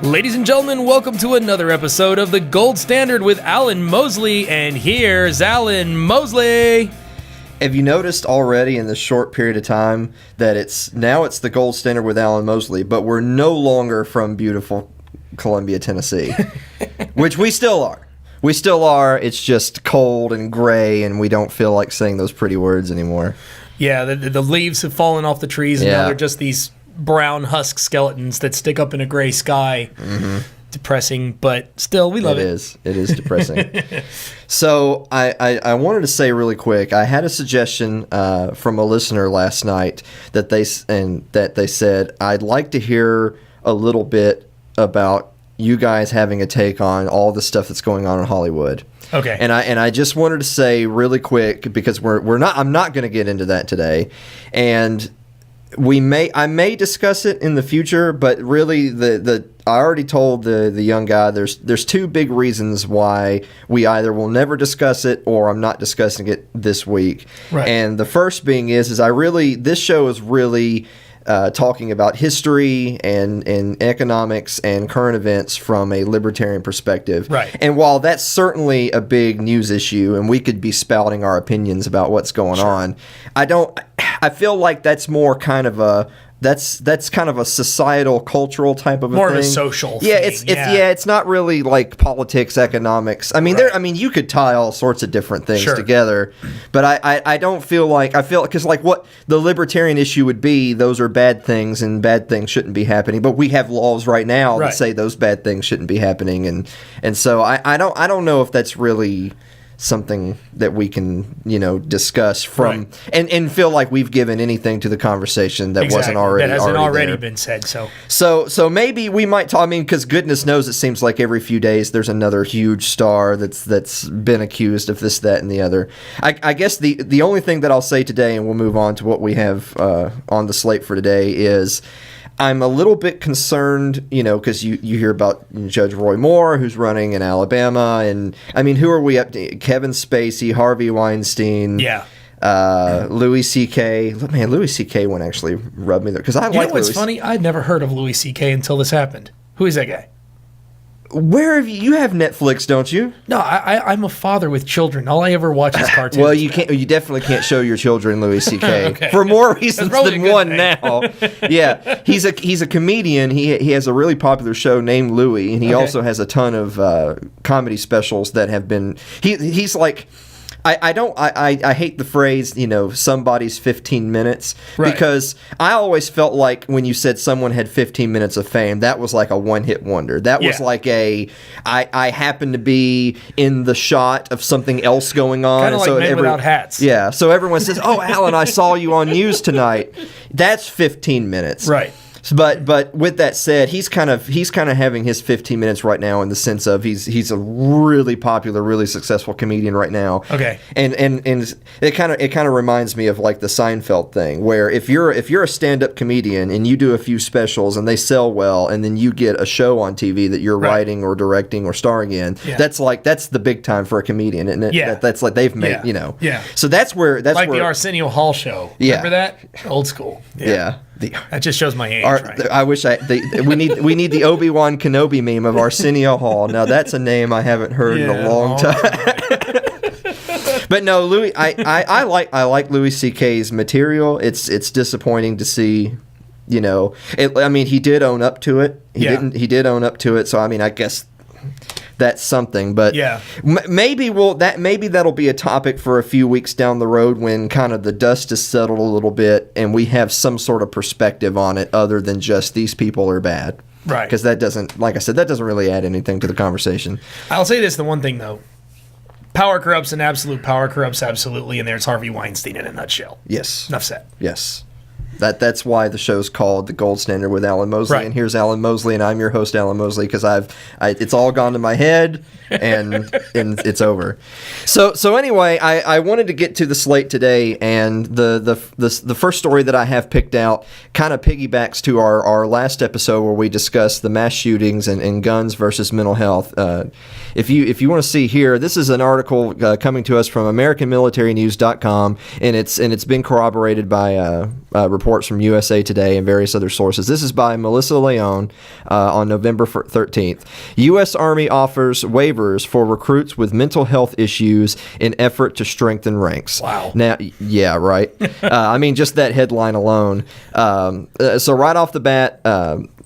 Ladies and gentlemen, welcome to another episode of The Gold Standard with Alan Mosley, and here's Alan Mosley. Have you noticed already in this short period of time that it's The Gold Standard with Alan Mosley, but we're no longer from beautiful Columbia, Tennessee, which we still are. We still are. It's just cold and gray, and we don't feel like saying those pretty words anymore. Yeah, the leaves have fallen off the trees, and now they're just these brown husk skeletons that stick up in a gray sky. Mm-hmm. Depressing, but still, we love it. It is depressing. So I wanted to say really quick, I had a suggestion from a listener last night that they said, I'd like to hear a little bit about you guys having a take on all the stuff that's going on in Hollywood. Okay. And I just wanted to say really quick, because I'm not going to get into that today, and I may discuss it in the future, but really I already told the young guy there's two big reasons why we either will never discuss it or I'm not discussing it this week. Right. And the first being is this show is really talking about history and economics and current events from a libertarian perspective. Right. And while that's certainly a big news issue and we could be spouting our opinions about what's going on, I feel like that's more kind of a kind of a societal, cultural type of a thing. More of a social thing. It's not really like politics, economics. I mean, right. You could tie all sorts of different things Sure. together, but I don't feel like, because like what the libertarian issue would be, those are bad things and bad things shouldn't be happening. But we have laws right now that say those bad things shouldn't be happening, and so I don't know if that's really something that we can, discuss from right. and feel like we've given anything to the conversation that wasn't already that hasn't already there. been said. So maybe we might talk. I mean, because goodness knows, it seems like every few days there's another huge star that's been accused of this, that, and the other. I guess the only thing that I'll say today, and we'll move on to what we have on the slate for today, is I'm a little bit concerned, because you hear about Judge Roy Moore, who's running in Alabama, and I mean, who are we up to? Kevin Spacey, Harvey Weinstein, Louis C.K. Man, Louis C.K. one actually rubbed me there, because I like. You know what's funny? I'd never heard of Louis C.K. until this happened. Who is that guy? Where have you have Netflix, don't you? No, I'm a father with children. All I ever watch is cartoons. Well, you can't. You definitely can't show your children Louis C.K. Okay. for more reasons than one. Thing. Now, yeah, he's a comedian. He has a really popular show named Louis, and he also has a ton of comedy specials that have been. He's like. I hate the phrase, somebody's 15 minutes, right. because I always felt like when you said someone had 15 minutes of fame, that was like a one-hit wonder. That was like I happen to be in the shot of something else going on. Kind of like Men Without Hats. Yeah, so everyone says, oh, Alan, I saw you on news tonight. That's 15 minutes. Right. But with that said, he's kind of having his 15 minutes right now, in the sense of he's a really popular, really successful comedian right now. Okay. And it kind of reminds me of like the Seinfeld thing, where if you're a stand-up comedian and you do a few specials and they sell well, and then you get a show on TV that you're writing or directing or starring in, that's the big time for a comedian, isn't it? Yeah. That's like they've made, Yeah. So that's where the Arsenio Hall show. Yeah. Remember that? Old school. Yeah. That just shows my age. Right? I wish we need the Obi-Wan Kenobi meme of Arsenio Hall. Now that's a name I haven't heard in a long time. But no, Louis, I like Louis C.K.'s material. It's disappointing to see. He did own up to it. He did own up to it. So I mean, I guess that's something, but maybe that'll be a topic for a few weeks down the road when kind of the dust is settled a little bit and we have some sort of perspective on it other than just these people are bad. Right. Because that doesn't, like I said, that doesn't really add anything to the conversation. I'll say this, the one thing though, power corrupts and absolute power corrupts absolutely, and there's Harvey Weinstein in a nutshell. Yes. Enough said. Yes. That's why the show's called The Gold Standard with Alan Mosley. Right. And here's Alan Mosley, and I'm your host, Alan Mosley, because it's all gone to my head, and it's over. So anyway, I wanted to get to the slate today, and the first story that I have picked out kind of piggybacks to our last episode where we discussed the mass shootings and guns versus mental health. If you want to see here, this is an article coming to us from AmericanMilitaryNews.com, and it's been corroborated by reports reports from USA Today and various other sources. This is by Melissa Leone on November 13th. U.S. Army offers waivers for recruits with mental health issues in effort to strengthen ranks. Wow. Now, yeah, right. I mean, just that headline alone. So right off the bat,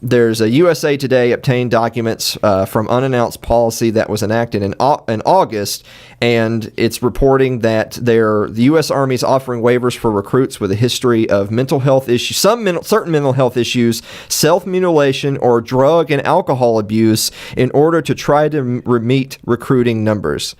there's a USA Today obtained documents from unannounced policy that was enacted in August, and it's reporting that the U.S. Army is offering waivers for recruits with a history of mental health issues, certain mental health issues, self-mutilation, or drug and alcohol abuse in order to try to meet recruiting numbers.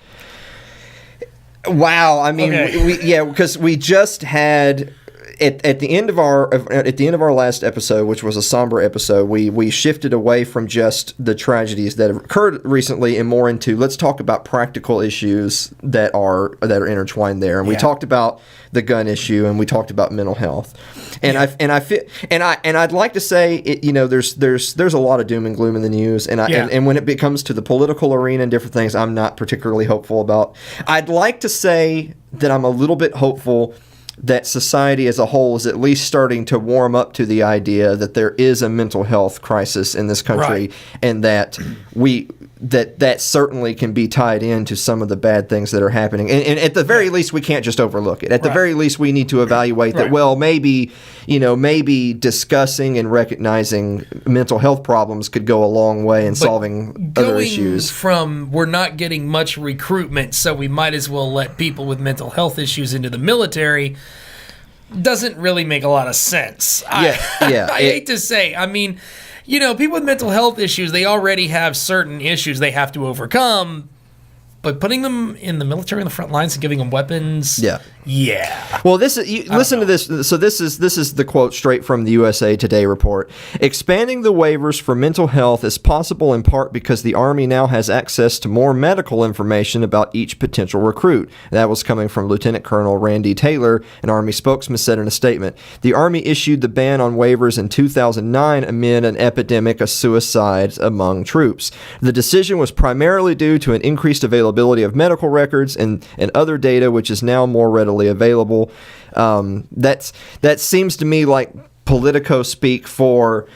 Wow, I mean, okay. because we just had. At the end of our last episode, which was a somber episode, we shifted away from just the tragedies that have occurred recently and more into let's talk about practical issues that are intertwined there. And we talked about the gun issue and we talked about mental health. And I'd like to say there's a lot of doom and gloom in the news, and when it comes to the political arena and different things, I'm not particularly hopeful about. I'd like to say that I'm a little bit hopeful that society as a whole is at least starting to warm up to the idea that there is a mental health crisis in this country, and that that certainly can be tied into some of the bad things that are happening. And at the very least, we can't just overlook it. At the very least, we need to evaluate that, well, maybe discussing and recognizing mental health problems could go a long way in solving other issues. From we're not getting much recruitment, so we might as well let people with mental health issues into the military doesn't really make a lot of sense. I hate to say. I mean, people with mental health issues, they already have certain issues they have to overcome, but putting them in the military on the front lines and giving them weapons, well, this is listen to this. So this is the quote straight from the USA Today report. Expanding the waivers for mental health is possible in part because the Army now has access to more medical information about each potential recruit. That was coming from Lieutenant Colonel Randy Taylor, an Army spokesman, said in a statement. The Army issued the ban on waivers in 2009 amid an epidemic of suicides among troops. The decision was primarily due to an increased availability of medical records and other data, which is now more readily available. That seems to me like Politico speak for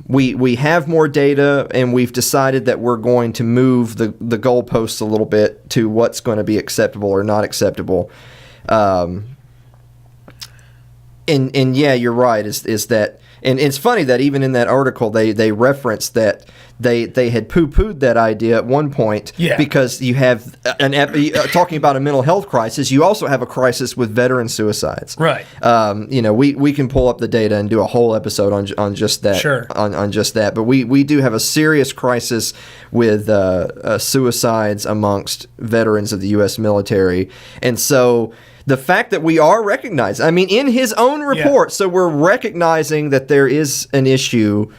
we have more data and we've decided that we're going to move the goalposts a little bit to what's going to be acceptable or not acceptable. And yeah, you're right. Is that, and it's funny that even in that article they referenced that they had poo-pooed that idea at one point, because you have talking about a mental health crisis, you also have a crisis with veteran suicides. Right. We can pull up the data and do a whole episode on just that. Sure. On just that, but we do have a serious crisis with suicides amongst veterans of the U.S. military, and so. The fact that we are recognized, I mean, in his own report, so we're recognizing that there is an issue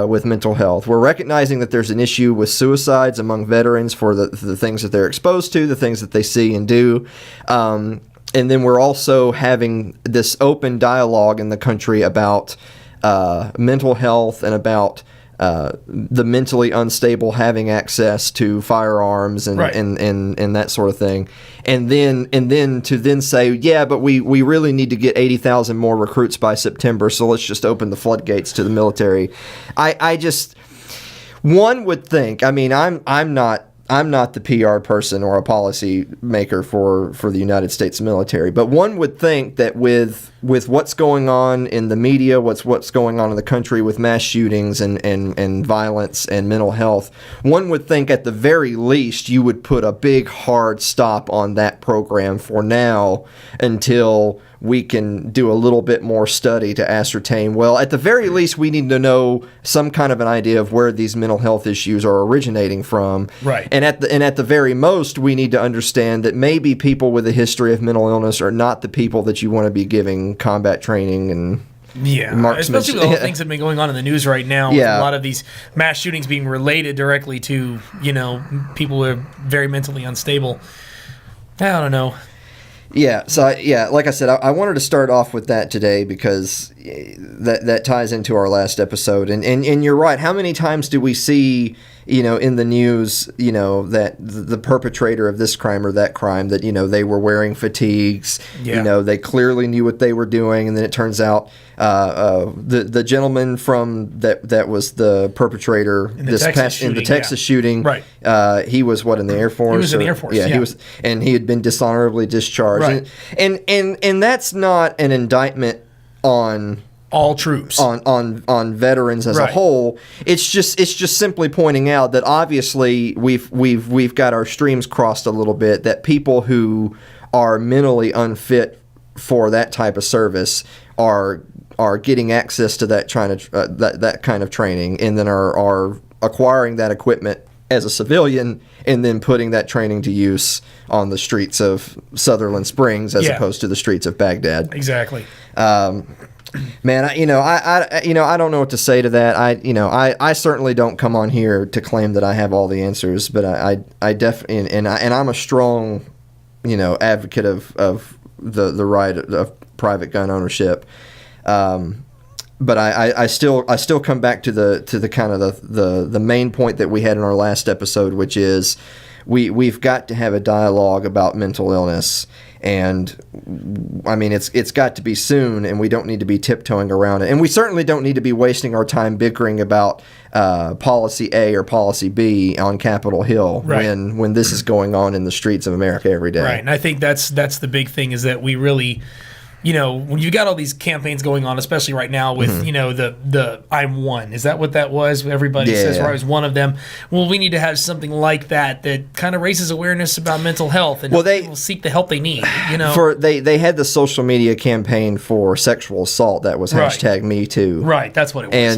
with mental health. We're recognizing that there's an issue with suicides among veterans for the things that they're exposed to, the things that they see and do. And then we're also having this open dialogue in the country about mental health and about the mentally unstable having access to firearms and that sort of thing, and then to say, but we really need to get 80,000 more recruits by September, so let's just open the floodgates to the military. I just, one would think, I mean, I'm not the PR person or a policy maker for the United States military, but one would think that with what's going on in the media, what's going on in the country with mass shootings and violence and mental health, one would think at the very least you would put a big hard stop on that program for now until we can do a little bit more study to ascertain, well, at the very least, we need to know some kind of an idea of where these mental health issues are originating from. Right. And at the very most, we need to understand that maybe people with a history of mental illness are not the people that you want to be giving combat training and especially with all the things that have been going on in the news right now. With a lot of these mass shootings being related directly to, people who are very mentally unstable. I don't know. Yeah, so like I said, I wanted to start off with that today because that ties into our last episode, and you're right. How many times do we see, in the news, that the perpetrator of this crime or that crime, that they were wearing fatigues, they clearly knew what they were doing, and then it turns out the gentleman from that was the perpetrator in the Texas shooting, right? He was in the Air Force. He was in the Air Force. Yeah, he was, and he had been dishonorably discharged. Right. And that's not an indictment on all troops, on veterans as a whole. It's just simply pointing out that obviously we've got our streams crossed a little bit, that people who are mentally unfit for that type of service are getting access to that that kind of training, and then are acquiring that equipment as a civilian, and then putting that training to use on the streets of Sutherland Springs as opposed to the streets of Baghdad. Exactly. Man, I don't know what to say to that. I certainly don't come on here to claim that I have all the answers, but I definitely, and I'm a strong, advocate of the right of private gun ownership. But I still come back to the kind of the main point that we had in our last episode, which is we've got to have a dialogue about mental illness, and I mean it's got to be soon, and we don't need to be tiptoeing around it, and we certainly don't need to be wasting our time bickering about policy A or policy B on Capitol Hill when this is going on in the streets of America every day. Right, and I think that's the big thing, is that we really, when you've got all these campaigns going on, especially right now with, the I'm one. Is that what that was? Everybody says, I was one of them. Well, we need to have something like that kind of raises awareness about mental health, and people seek the help they need, They had the social media campaign for sexual assault that was #MeToo. Right, that's what it was.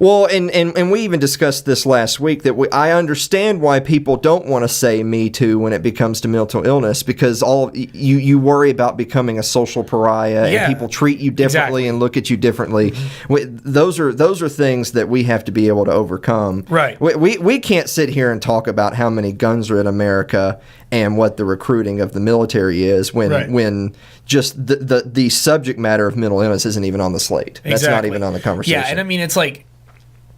And we even discussed this last week, that I understand why people don't want to say Me Too when it comes to mental illness, because you worry about becoming a social pariah, and people treat you differently and look at you differently. Those are things that we have to be able to overcome. Right. We can't sit here and talk about how many guns are in America and what the recruiting of the military is when just the subject matter of mental illness isn't even on the slate. That's not even on the conversation. Yeah, and I mean, it's like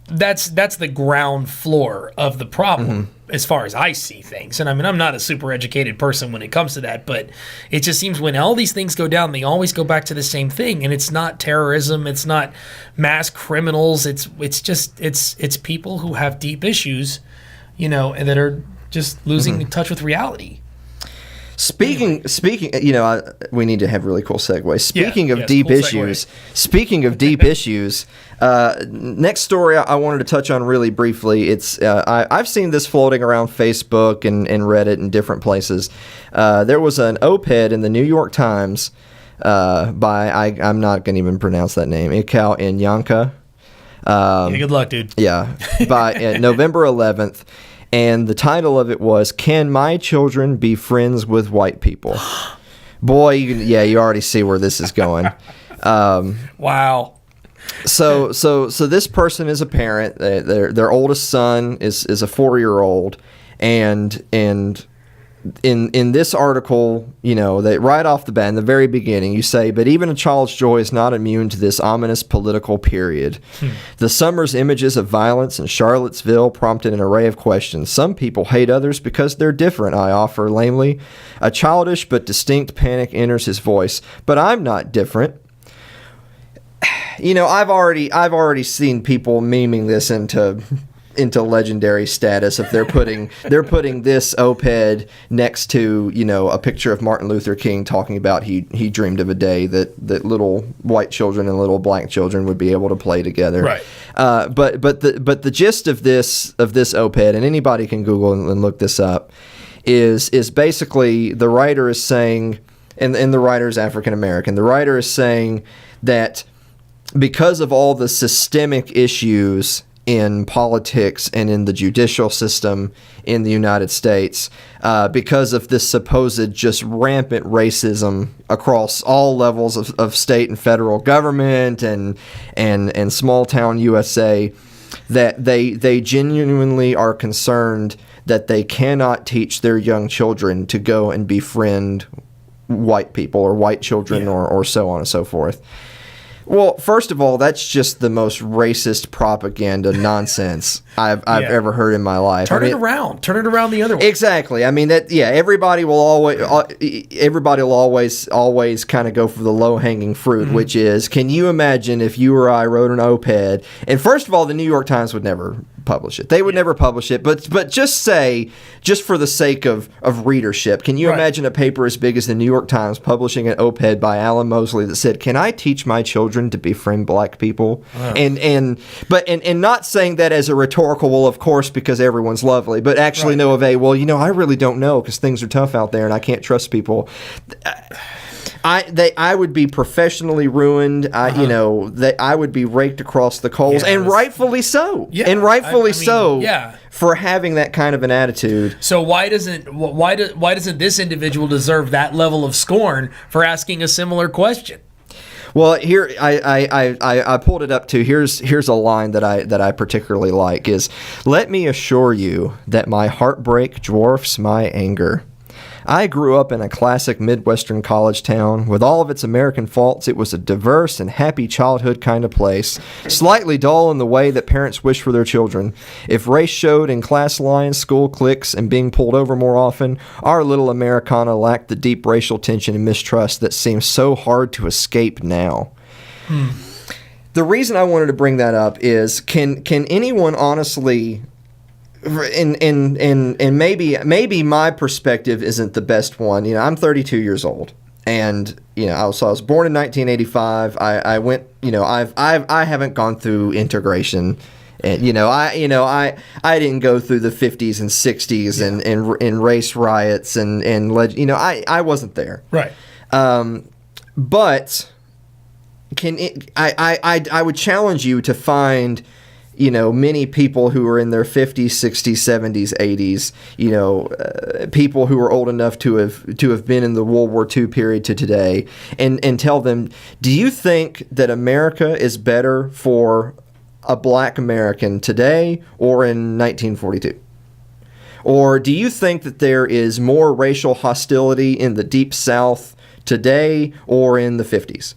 that's the ground floor of the problem, as far as I see things. And I mean, I'm not a super educated person when it comes to that, but it just seems when all these things go down, they always go back to the same thing. And it's not terrorism, it's not mass criminals, it's people who have deep issues, and that are just losing touch with reality. Speaking, we need to have really cool segues. Speaking of deep issues, next story I wanted to touch on really briefly. It's I've seen this floating around Facebook and Reddit and different places. There was an op-ed in the New York Times by I'm not going to even pronounce that name, Ikao Inyanka. Good luck, dude. Yeah, by November 11th. And the title of it was, "Can My Children Be Friends with White People?" Boy, you already see where this is going. Wow. So this person is a parent. Their oldest son is a 4-year-old, and in this article, they right off the bat, in the very beginning, you say, "But even a child's joy is not immune to this ominous political period. The summer's images of violence in Charlottesville prompted an array of questions. Some people hate others because they're different, I offer lamely. A childish but distinct panic enters his voice. But I'm not different." I've already seen people memeing this into legendary status if they're putting this op-ed next to a picture of Martin Luther King talking about he dreamed of a day that little white children and little black children would be able to play together. Right. But the gist of this op-ed, and anybody can Google and look this up, is basically the writer is saying, and the writer is African American. The writer is saying that because of all the systemic issues in politics and in the judicial system in the United States, because of this supposed just rampant racism across all levels of state and federal government and small town USA, that they genuinely are concerned that they cannot teach their young children to go and befriend white people or white children or so on and so forth. Well, first of all, that's just the most racist propaganda nonsense I've ever heard in my life. Turn it around the other way. Exactly. I mean everybody will always kind of go for the low-hanging fruit, which is, can you imagine if you or I wrote an op-ed, and first of all, the New York Times would never publish it. They would never publish it, but just for the sake of readership, can you imagine a paper as big as the New York Times publishing an op-ed by Alan Mosley that said, "Can I teach my children to befriend black people?" And not saying that as a rhetorical, well, of course, because everyone's lovely, but actually know of I really don't know because things are tough out there and I can't trust people. I would be professionally ruined. I would be raked across the coals, and rightfully so. Yeah, and rightfully so. Yeah. For having that kind of an attitude. So why doesn't this individual deserve that level of scorn for asking a similar question? Well, here I pulled it up too. Here's a line that I particularly like is, "Let me assure you that my heartbreak dwarfs my anger. I grew up in a classic Midwestern college town. With all of its American faults, it was a diverse and happy childhood kind of place, slightly dull in the way that parents wish for their children. If race showed in class lines, school cliques, and being pulled over more often, our little Americana lacked the deep racial tension and mistrust that seems so hard to escape now." The reason I wanted to bring that up is, can anyone honestly... And maybe my perspective isn't the best one. I'm 32 years old, and I was born in 1985. I went. I haven't gone through integration, and I didn't go through the 50s and 60s and race riots and I wasn't there. Right. But I would challenge you to find many people who are in their 50s, 60s, 70s, 80s, people who are old enough to have been in the World War II period to today, and tell them, do you think that America is better for a black American today or in 1942? Or do you think that there is more racial hostility in the Deep South today or in the 50s?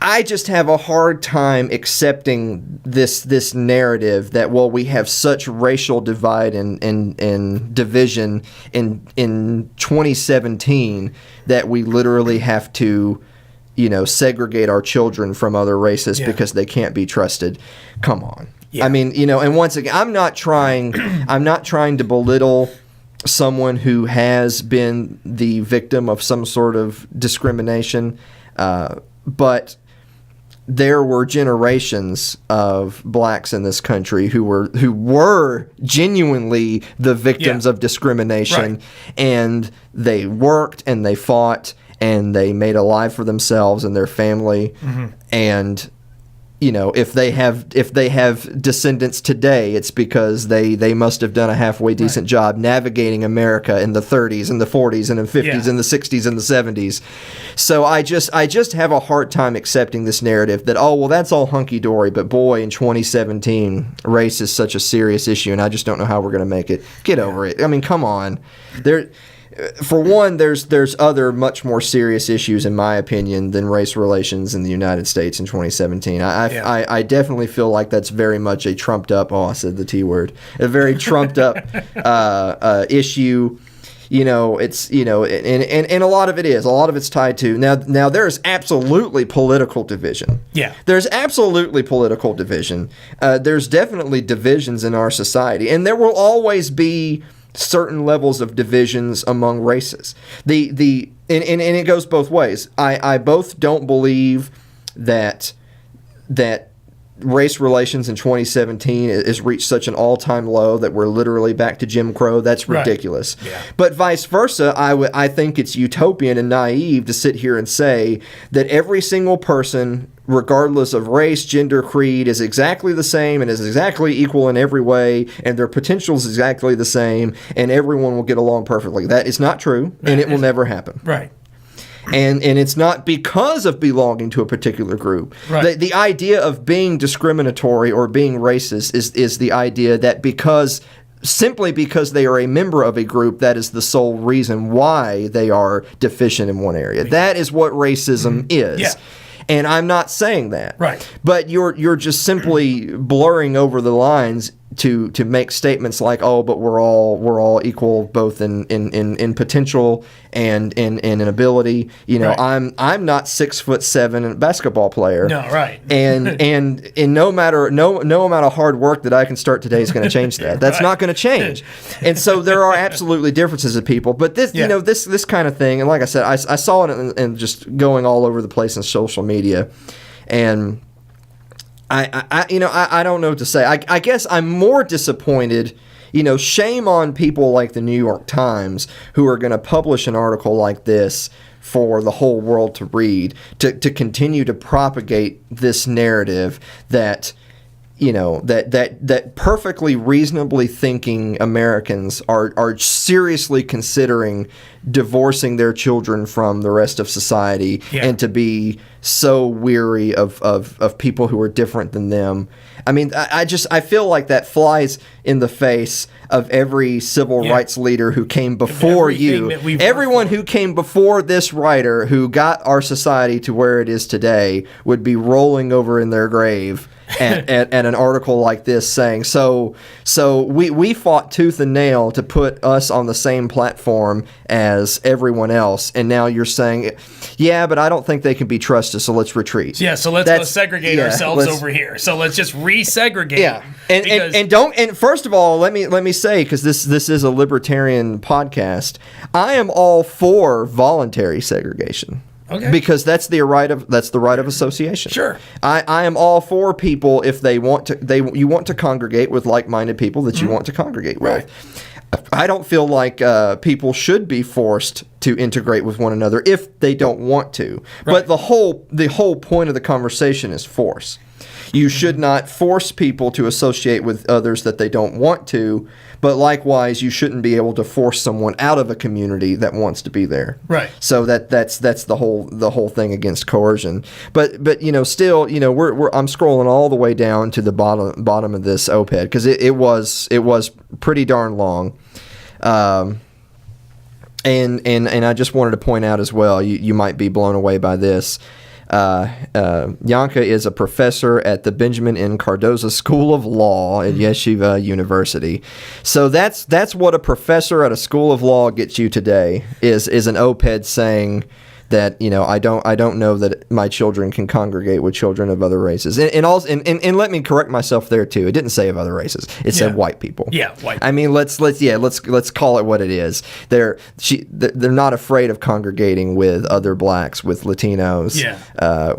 I just have a hard time accepting this narrative that, well, we have such racial divide and division in 2017 that we literally have to, segregate our children from other races because they can't be trusted. Come on. Yeah. I mean, and once again, I'm not trying to belittle someone who has been the victim of some sort of discrimination, but there were generations of blacks in this country who were genuinely the victims of discrimination, and they worked and they fought and they made a life for themselves and their family. And if they have descendants today, it's because they must have done a halfway decent job navigating America in the 30s and the 40s and the 50s and the 60s and the 70s. So I just have a hard time accepting this narrative that, oh, well, that's all hunky-dory, but boy, in 2017, race is such a serious issue, and I just don't know how we're going to make it. Get over it. I mean, come on. For one, there's other much more serious issues, in my opinion, than race relations in the United States in 2017. I definitely feel like that's very much a trumped up, I said the T word, a very trumped up issue. It's, and a lot of it's tied to, now there's absolutely political division. Yeah. There's absolutely political division. There's definitely divisions in our society, and there will always be certain levels of divisions among races. And it goes both ways. I both don't believe that race relations in 2017 has reached such an all-time low that we're literally back to Jim Crow. That's ridiculous. Right. Yeah. But vice versa, I think it's utopian and naive to sit here and say that every single person, regardless of race, gender, creed, is exactly the same and is exactly equal in every way, and their potential is exactly the same, and everyone will get along perfectly. That is not true, and it will never happen. Right. And it's not because of belonging to a particular group. Right. The idea of being discriminatory or being racist is the idea that simply because they are a member of a group, that is the sole reason why they are deficient in one area. That is what racism is. Yeah. And I'm not saying that. Right. But you're just simply blurring over the lines to make statements like, oh, but we're all equal both in potential and in ability. You know, right. I'm not 6'7" basketball player. No, right. and no amount of hard work that I can start today is going to change that. That's not going to change. And so there are absolutely differences of people. But this, you know, this kind of thing, and like I said, I saw it in just going all over the place in social media, and I don't know what to say. I guess I'm more disappointed. You know, shame on people like the New York Times who are going to publish an article like this for the whole world to read, to continue to propagate this narrative that, you know, that perfectly reasonably thinking Americans are seriously considering divorcing their children from the rest of society, and to be so weary of people who are different than them. I mean, I feel like that flies in the face of every civil rights leader who came before you. Everyone who came before this writer who got our society to where it is today would be rolling over in their grave at an article like this saying, so we fought tooth and nail to put us on the same platform as everyone else, and now you're saying, yeah, but I don't think they can be trusted, so let's retreat. Yeah, so let's go segregate ourselves over here. So let's just resegregate. Yeah, and first of all, let me say, because this is a libertarian podcast, I am all for voluntary segregation. Okay. Because that's the right of association. Sure. I am all for people if you want to congregate with like-minded people that you want to congregate with. Right. I don't feel like people should be forced to integrate with one another if they don't want to. Right. But the whole point of the conversation is force. You should not force people to associate with others that they don't want to, but likewise, you shouldn't be able to force someone out of a community that wants to be there. Right. So that's the whole thing against coercion. But you know, still, you know, I'm scrolling all the way down to the bottom of this op-ed because it was pretty darn long. And I just wanted to point out as well, you might be blown away by this. Yanka is a professor at the Benjamin N. Cardozo School of Law at Yeshiva University. So that's what a professor at a school of law gets you today is an op-ed saying that, you know, I don't know that my children can congregate with children of other races. And let me correct myself there too. It didn't say of other races. It said white people. Yeah, white. I mean, let's call it what it is. They're not afraid of congregating with other blacks, with Latinos,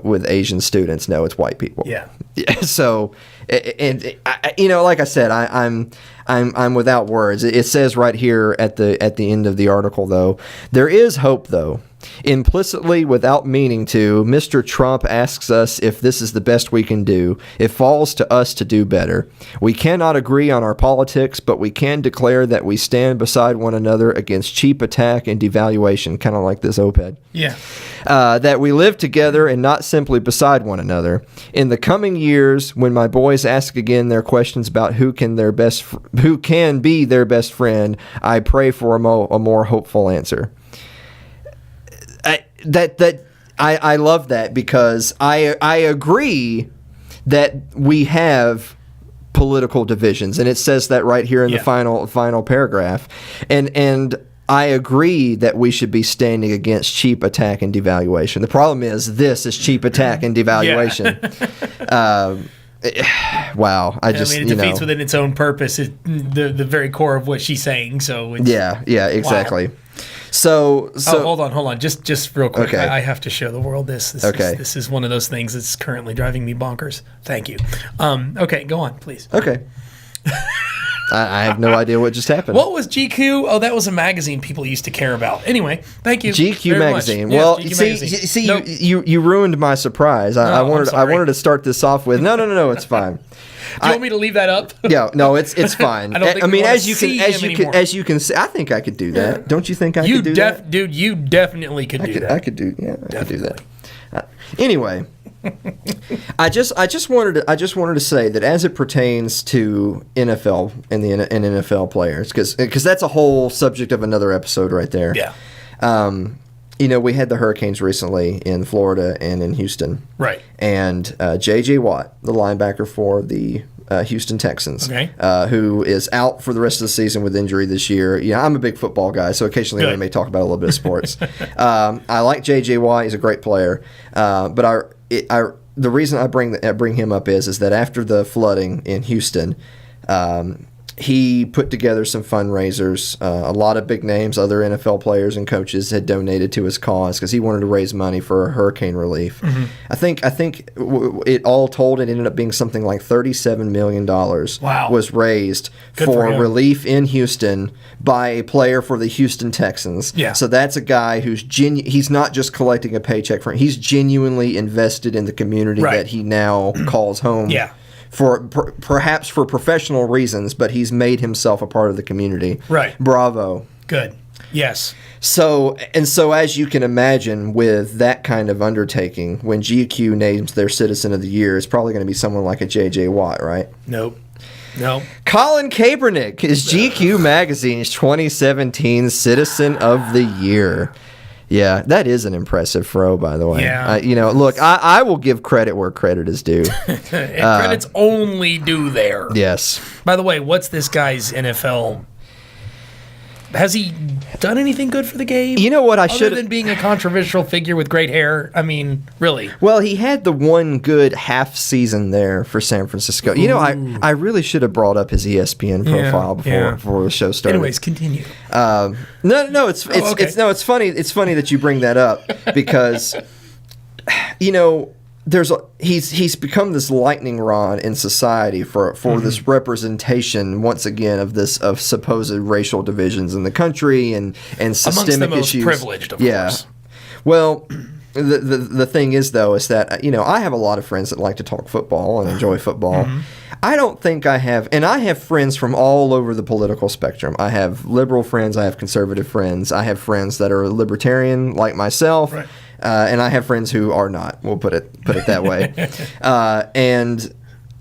with Asian students. No, it's white people. Yeah. So, and you know, like I said, I'm without words. It says right here at the end of the article, though, there is hope, though. Implicitly, without meaning to, Mr. Trump asks us if this is the best we can do. It falls to us to do better. We cannot agree on our politics, but we can declare that we stand beside one another against cheap attack and devaluation, kind of like this op-ed. Yeah. That we live together and not simply beside one another. In the coming years, when my boys ask again their questions about who can be their best friend, I pray for a more hopeful answer. I love that because I agree that we have political divisions, and it says that right here in the final paragraph, and I agree that we should be standing against cheap attack and devaluation. The problem is this is cheap attack and devaluation. Wow, I mean, it defeats within its own purpose the very core of what she's saying. So it's, exactly. Wow. So hold on, just real quick. Okay. I have to show the world this. This is one of those things that's currently driving me bonkers. Thank you. Okay, go on, please. Okay. I have no idea what just happened. What was GQ? Oh, that was a magazine people used to care about. Anyway, thank you. GQ magazine. Well, GQ see, nope. you ruined my surprise. I wanted to start this off with no, it's fine. Do you want me to leave that up? Yeah, no, it's fine. I mean, as you can see, I think I could do that. Don't you think I could do that? Dude, you definitely could do that. I could do that. Anyway, I just wanted to say that as it pertains to NFL and NFL players, because that's a whole subject of another episode right there. Yeah. we had the hurricanes recently in Florida and in Houston. Right. And J.J. Watt, the linebacker for the Houston Texans, who is out for the rest of the season with injury this year. I'm a big football guy, so occasionally we may talk about a little bit of sports. I like J.J. Watt. He's a great player. But the reason I bring him up is that after the flooding in Houston, he put together some fundraisers. A lot of big names, other NFL players and coaches had donated to his cause because he wanted to raise money for hurricane relief. Mm-hmm. I think it all told, it ended up being something like $37 million was raised for relief in Houston by a player for the Houston Texans. Yeah. So that's a guy who's he's not just collecting a paycheck for him. He's genuinely invested in the community that he now calls home. Yeah. For perhaps for professional reasons, but he's made himself a part of the community. Right. Bravo. Good. Yes. So as you can imagine, with that kind of undertaking, when GQ names their Citizen of the Year, it's probably going to be someone like a J.J. Watt, right? Nope. Colin Kaepernick is GQ Magazine's 2017 Citizen of the Year. Yeah, that is an impressive throw, by the way. Yeah. Look, I will give credit where credit is due. Credit's only due there. Yes. By the way, what's this guy's NFL? Has he done anything good for the game? You know what? Other than being a controversial figure with great hair, I mean, really. Well, he had the one good half season there for San Francisco. Ooh. I really should have brought up his ESPN profile before the show started. Anyways, continue. No, it's funny. It's funny that you bring that up because he's become this lightning rod in society for this representation once again of supposed racial divisions in the country and systemic amongst the most issues. Privileged, of course. Well, the thing is though is that I have a lot of friends that like to talk football and enjoy football. Mm-hmm. I don't think I have friends from all over the political spectrum. I have liberal friends, I have conservative friends, I have friends that are libertarian like myself. Right. And I have friends who are not. We'll put it that way. And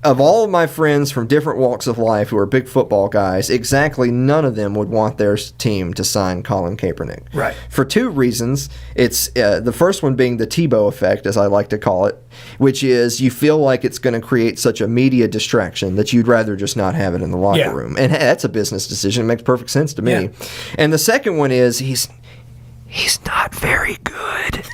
of all of my friends from different walks of life who are big football guys, exactly none of them would want their team to sign Colin Kaepernick. Right. For two reasons. It's the first one being the Tebow effect, as I like to call it, which is you feel like it's going to create such a media distraction that you'd rather just not have it in the locker room. And that's a business decision. It makes perfect sense to me. Yeah. And the second one is he's not very good.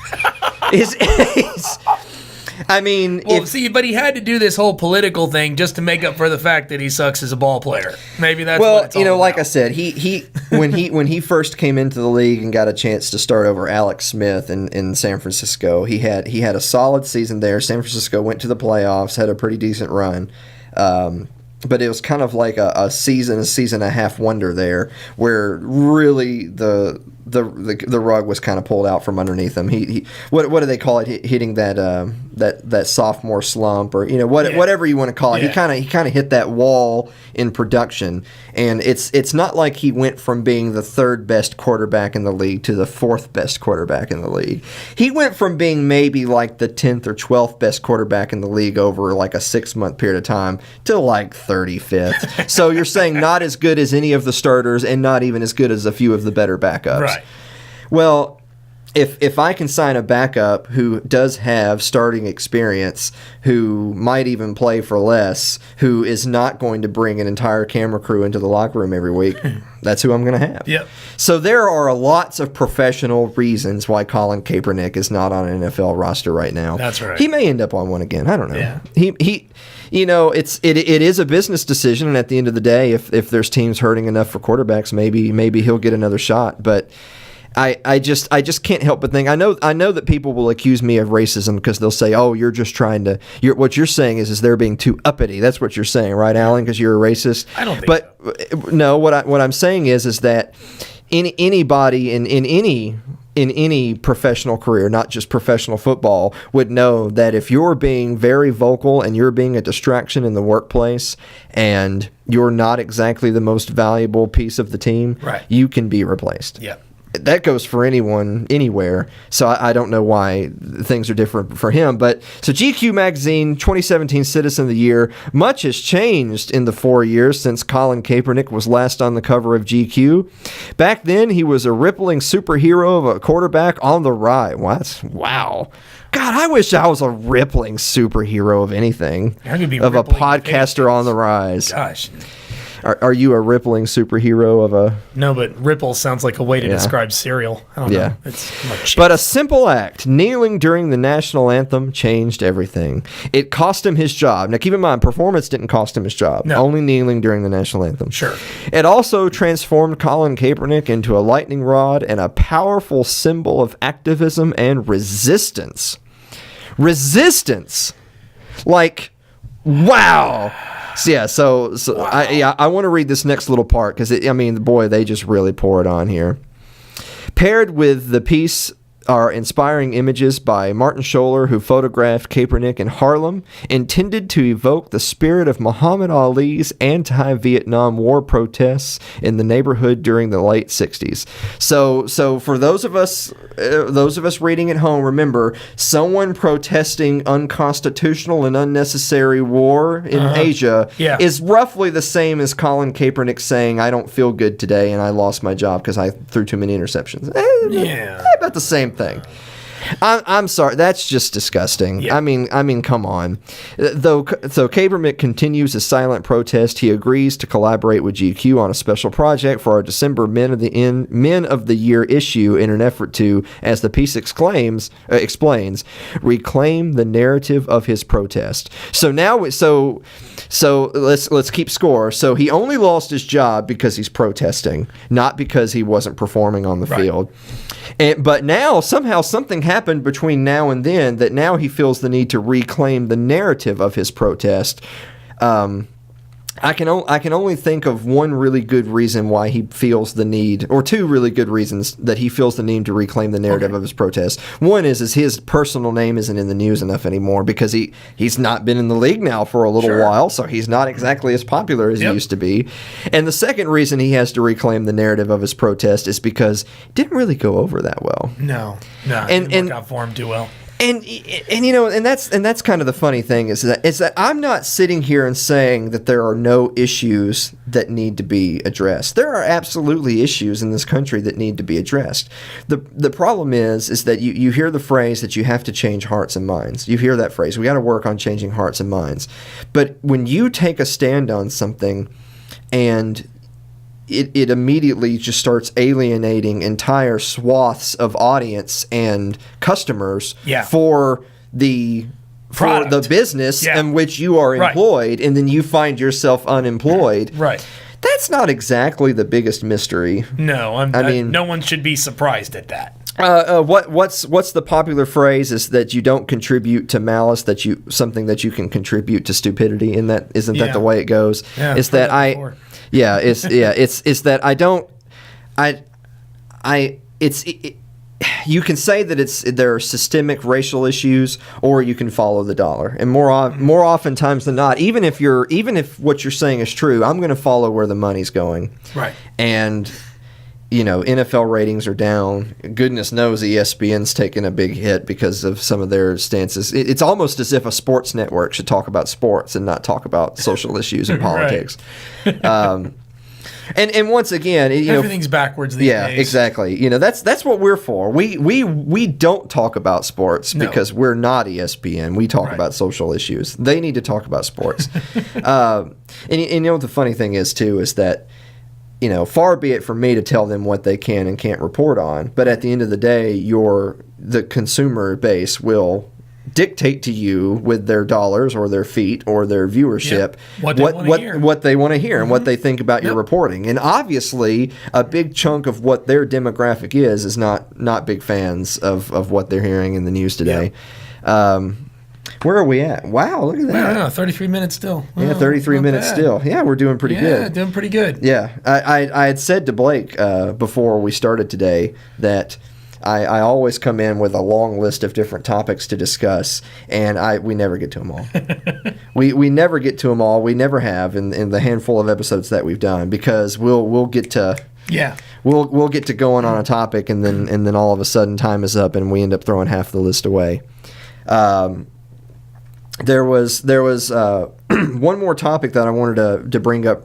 But he had to do this whole political thing just to make up for the fact that he sucks as a ball player. Maybe that's what it's all about. Like I said, he when he first came into the league and got a chance to start over Alex Smith in San Francisco, he had a solid season there. San Francisco went to the playoffs, had a pretty decent run. But it was kind of like a season and a half wonder there, where really the rug was kind of pulled out from underneath him. He what do they call it? Hitting that sophomore slump, or whatever you want to call it. Yeah. He kind of hit that wall in production, and it's not like he went from being the third best quarterback in the league to the fourth best quarterback in the league. He went from being maybe like the 10th or 12th best quarterback in the league over like a 6-month period of time to like 35th. So you're saying not as good as any of the starters and not even as good as a few of the better backups. Right. Well, if I can sign a backup who does have starting experience, who might even play for less, who is not going to bring an entire camera crew into the locker room every week, that's who I'm going to have. Yep. So there are lots of professional reasons why Colin Kaepernick is not on an NFL roster right now. That's right. He may end up on one again. I don't know. Yeah. It is a business decision, and at the end of the day, if there's teams hurting enough for quarterbacks, maybe he'll get another shot. But I just can't help but think I know that people will accuse me of racism because they'll say, "Oh, you're just trying to." What you're saying is they're being too uppity. That's what you're saying, right, Alan? Because you're a racist. I don't think so. No, what I'm saying is that anybody in any professional career, not just professional football, would know that if you're being very vocal and you're being a distraction in the workplace and you're not exactly the most valuable piece of the team, right, you can be replaced. Yeah. that goes for anyone, anywhere. So I don't know why things are different for him. But so GQ magazine, 2017 Citizen of the Year. Much has changed in the 4 years since Colin Kaepernick was last on the cover of GQ. Back then, he was a rippling superhero of a quarterback on the rise. What? Wow. God, I wish I was a rippling superhero of anything. I could be of a podcaster on the rise. Gosh. Are you a rippling superhero of a... No, but ripple sounds like a way to describe cereal. I don't know. But a simple act, kneeling during the national anthem, changed everything. It cost him his job. Now, keep in mind, performance didn't cost him his job. No. Only kneeling during the national anthem. Sure. It also transformed Colin Kaepernick into a lightning rod and a powerful symbol of activism and resistance. Resistance! Like, wow! So wow. I want to read this next little part because, boy, they just really pour it on here. Paired with the piece are inspiring images by Martin Scholler, who photographed Kaepernick in Harlem, intended to evoke the spirit of Muhammad Ali's anti-Vietnam War protests in the neighborhood during the late 60s. So for those of us reading at home, remember, someone protesting unconstitutional and unnecessary war in Asia is roughly the same as Colin Kaepernick saying, I don't feel good today and I lost my job because I threw too many interceptions. About the same thing. I'm sorry, that's just disgusting. Yeah. I mean, come on. So Kaepernick continues his silent protest. He agrees to collaborate with GQ on a special project for our December Men of the Year issue in an effort to, as the piece explains, reclaim the narrative of his protest. So now, let's keep score. So he only lost his job because he's protesting, not because he wasn't performing on the field. But now somehow something happened between now and then that now he feels the need to reclaim the narrative of his protest. I can only think of one really good reason why he feels the need, or two really good reasons that he feels the need to reclaim the narrative of his protest. One is his personal name isn't in the news enough anymore because he's not been in the league now for a little while, so he's not exactly as popular as he used to be. And the second reason he has to reclaim the narrative of his protest is because it didn't really go over that well. No, it didn't work out for him too well. And that's kind of the funny thing is that I'm not sitting here and saying that there are no issues that need to be addressed. There are absolutely issues in this country that need to be addressed. The problem is that you hear the phrase that you have to change hearts and minds. You hear that phrase. We got to work on changing hearts and minds. But when you take a stand on something and it immediately just starts alienating entire swaths of audience and customers for the business in which you are employed, and then you find yourself unemployed. Right. That's not exactly the biggest mystery. No, I mean, no one should be surprised at that. What's the popular phrase is that you don't contribute to malice, something that you can contribute to stupidity, and that isn't that the way it goes? Yeah, it's that it's that I don't you can say that there are systemic racial issues, or you can follow the dollar. And more often times than not, even if what you're saying is true, I'm going to follow where the money's going. Right. And NFL ratings are down. Goodness knows ESPN's taken a big hit because of some of their stances. It's almost as if a sports network should talk about sports and not talk about social issues and politics. And once again, everything's backwards these days. Yeah, exactly. That's what we're for. We don't talk about sports because we're not ESPN. We talk about social issues. They need to talk about sports. And the funny thing is too is that far be it from me to tell them what they can and can't report on, but at the end of the day, the consumer base will dictate to you with their dollars or their feet or their viewership what they want to hear and what they think about your reporting. And obviously, a big chunk of what their demographic is not big fans of what they're hearing in the news today. Where are we at? Wow, look at that. I don't know, 33 minutes still. Yeah, 33 minutes still. Yeah, we're doing pretty good. Yeah, doing pretty good. Yeah, I had said to Blake before we started today that I always come in with a long list of different topics to discuss, and we never get to them all. we never get to them all. We never have in the handful of episodes that we've done, because we'll get to Yeah. We'll get to going on a topic, and then all of a sudden time is up, and we end up throwing half the list away. There was one more topic that I wanted to bring up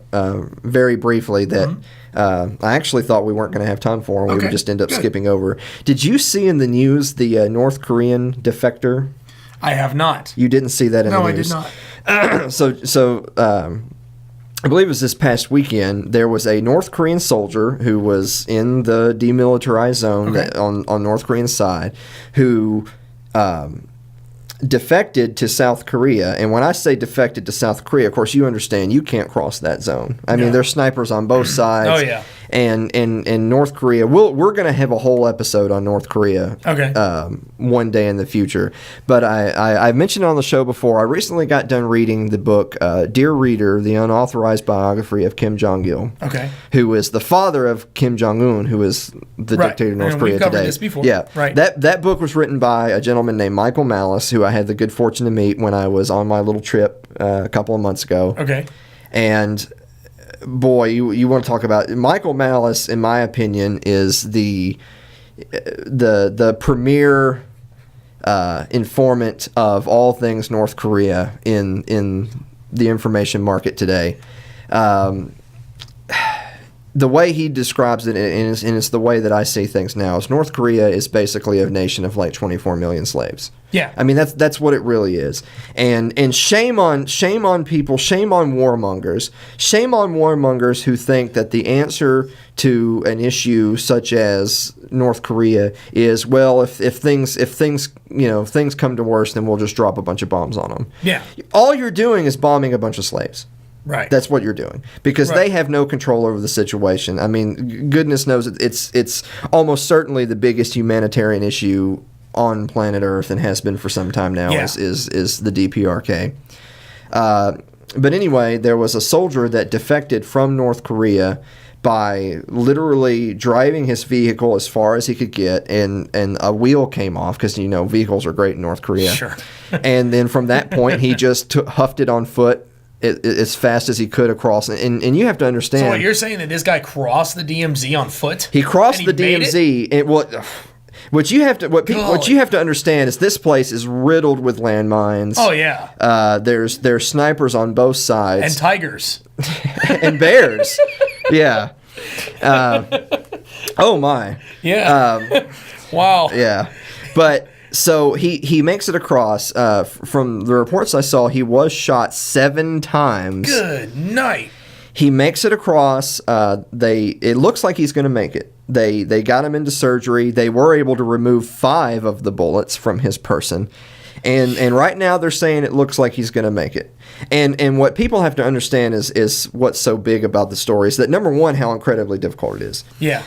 very briefly that I actually thought we weren't going to have time for, and we would just end up skipping over. Did you see in the news the North Korean defector? I have not. You didn't see that in the news? No, I did not. So I believe it was this past weekend, there was a North Korean soldier who was in the demilitarized zone on North Korean side who defected to South Korea. And when I say defected to South Korea, of course, you understand you can't cross that zone. I mean, there's snipers on both sides. Oh, yeah. And North Korea, we're going to have a whole episode on North Korea one day in the future. But I mentioned on the show before, I recently got done reading the book Dear Reader, the unauthorized biography of Kim Jong-il, who is the father of Kim Jong-un, who is the dictator of North Korea we've covered today. This before. Yeah, right. That book was written by a gentleman named Michael Malice, who I had the good fortune to meet when I was on my little trip a couple of months ago. And boy, you want to talk about Michael Malice, in my opinion, is the premier informant of all things North Korea in the information market today. The way he describes it, and it's the way that I see things now, is North Korea is basically a nation of like 24 million slaves. Yeah, I mean that's what it really is, and shame on people, shame on warmongers who think that the answer to an issue such as North Korea is, well, if things come to worse, then we'll just drop a bunch of bombs on them. Yeah, all you're doing is bombing a bunch of slaves. Right. That's what you're doing, because they have no control over the situation. I mean, goodness knows it's almost certainly the biggest humanitarian issue on planet Earth, and has been for some time now, is the DPRK. But anyway, there was a soldier that defected from North Korea by literally driving his vehicle as far as he could get, and a wheel came off, because vehicles are great in North Korea. Sure. And then from that point, he just huffed it on foot as fast as he could across, and you have to understand. So what you're saying, that this guy crossed the DMZ on foot? He crossed the DMZ, and what you have to understand is this place is riddled with landmines. Oh yeah. There's snipers on both sides, and tigers, and bears. Yeah. Oh my. Yeah. Wow. Yeah, but. So he makes it across. From the reports I saw, he was shot 7 times. Good night. He makes it across. It looks like he's going to make it. They got him into surgery. They were able to remove 5 of the bullets from his person. And right now they're saying it looks like he's going to make it. And what people have to understand is what's so big about the story is that, number one, how incredibly difficult it is. Yeah.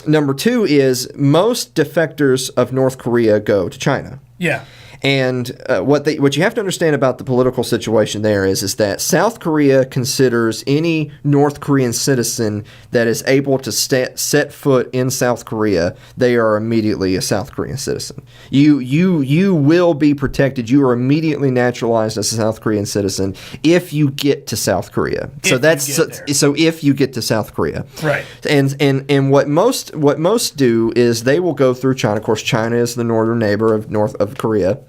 Number 2 is most defectors of North Korea go to China. Yeah. And what you have to understand about the political situation there is that South Korea considers any North Korean citizen that is able to set foot in South Korea, they are immediately a South Korean citizen. You will be protected. You are immediately naturalized as a South Korean citizen if you get to South Korea. So if you get to South Korea, right? And what most do is they will go through China. Of course, China is the northern neighbor of Korea.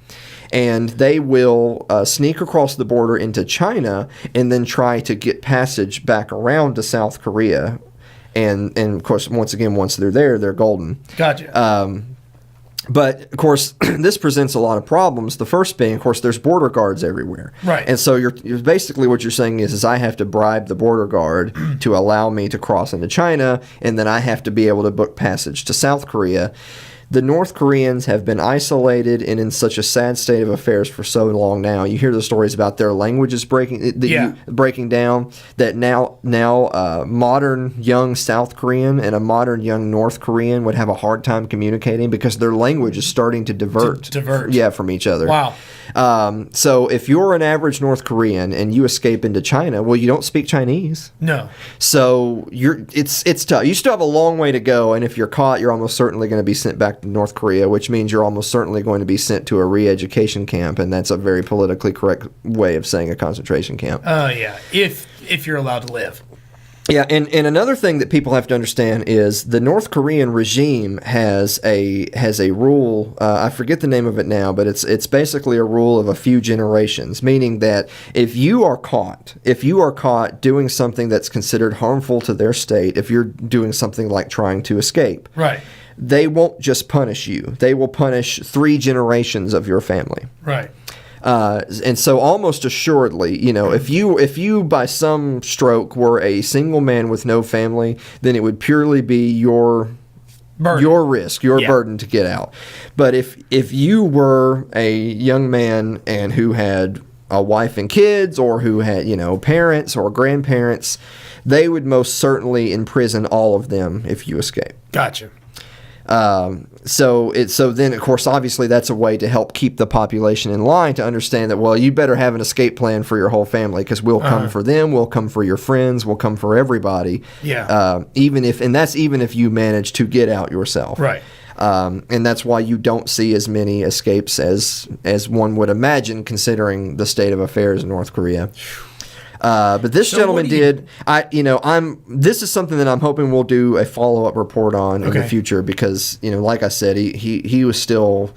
And they will sneak across the border into China and then try to get passage back around to South Korea. And of course, once they're there, they're golden. Gotcha. But, of course, this presents a lot of problems. The first being, of course, there's border guards everywhere. Right. And so you're basically what you're saying is I have to bribe the border guard to allow me to cross into China, and then I have to be able to book passage to South Korea. The North Koreans have been isolated and in such a sad state of affairs for so long now. You hear the stories about their languages breaking down, that now modern young South Korean and a modern young North Korean would have a hard time communicating because their language is starting to divert. From each other. Wow. So if you're an average North Korean and you escape into China, well, you don't speak Chinese. No. So it's tough. You still have a long way to go, and if you're caught, you're almost certainly going to be sent back to North Korea, which means you're almost certainly going to be sent to a re-education camp, and that's a very politically correct way of saying a concentration camp. Yeah, if you're allowed to live. Yeah, and another thing that people have to understand is the North Korean regime has a rule. I forget the name of it now, but it's basically a rule of a few generations, meaning that if you are caught doing something that's considered harmful to their state, if you're doing something like trying to escape, right, they won't just punish you; they will punish 3 generations of your family. Right. And so almost assuredly, if you by some stroke were a single man with no family, then it would purely be your risk, your burden to get out. But if you were a young man and who had a wife and kids, or who had, parents or grandparents, they would most certainly imprison all of them if you escape. Gotcha. So then, of course, obviously that's a way to help keep the population in line, to understand that, well, you better have an escape plan for your whole family, because we'll come for them, we'll come for your friends, we'll come for everybody. Yeah. Even if you manage to get out yourself. Right. And that's why you don't see as many escapes as one would imagine, considering the state of affairs in North Korea. But this gentleman did. This is something that I'm hoping we'll do a follow-up report on in the future, because like I said, he was still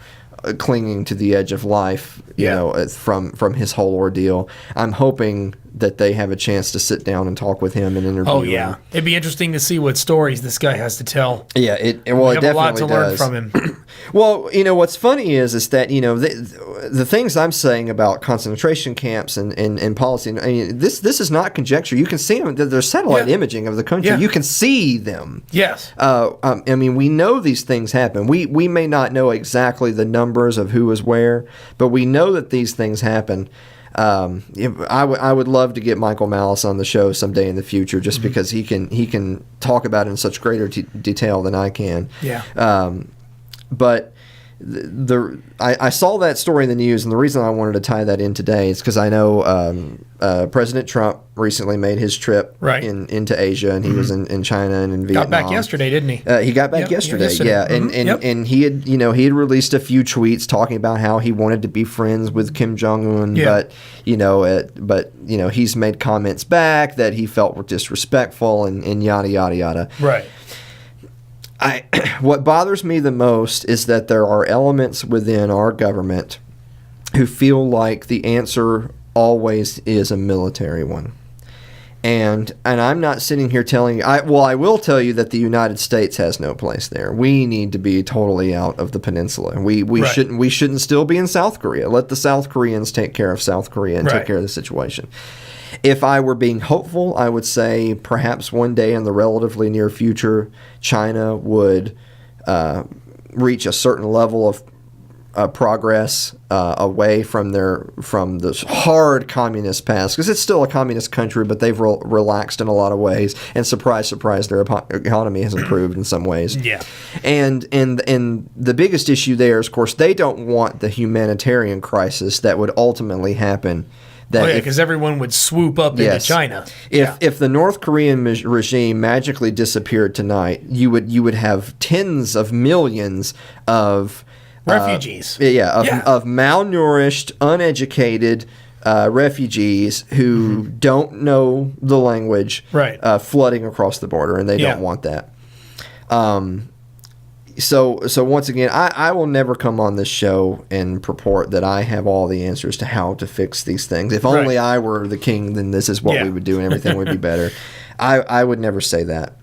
clinging to the edge of life, from his whole ordeal. I'm hoping that they have a chance to sit down and talk with him and interview him. Oh yeah, it'd be interesting to see what stories this guy has to tell. Yeah, it we have definitely a lot to learn does. from him. Well, what's funny is that the things I'm saying about concentration camps and policy. I mean, this is not conjecture. You can see them. There's satellite imaging of the country. Yeah. You can see them. Yes. I mean, we know these things happen. We may not know exactly the numbers of who is where, but we know that these things happen. I would love to get Michael Malice on the show someday in the future, just because he can talk about it in such greater detail than I can. Yeah. But I saw that story in the news, and the reason I wanted to tie that in today is because I know President Trump recently made his trip into Asia, and he was in China and in Vietnam. Got back yesterday, didn't he? He got back yesterday. Yeah, and he had he had released a few tweets talking about how he wanted to be friends with Kim Jong-un, but he's made comments back that he felt were disrespectful and yada yada yada. Right. What bothers me the most is that there are elements within our government who feel like the answer always is a military one. And I'm not sitting here telling you, I will tell you that the United States has no place there. We need to be totally out of the peninsula. We shouldn't still be in South Korea. Let the South Koreans take care of South Korea and take care of the situation. If I were being hopeful, I would say perhaps one day in the relatively near future, China would reach a certain level of progress away from this hard communist past, because it's still a communist country, but they've relaxed in a lot of ways, and surprise, their economy has improved in some ways. Yeah. And the biggest issue there is, of course, they don't want the humanitarian crisis that would ultimately happen. Because everyone would swoop up into China. If the North Korean regime magically disappeared tonight, you would have tens of millions of refugees. Of malnourished, uneducated refugees who don't know the language, flooding across the border, and they don't want that. So once again, I will never come on this show and purport that I have all the answers to how to fix these things. If only I were the king, then this is what we would do and everything would be better. I would never say that.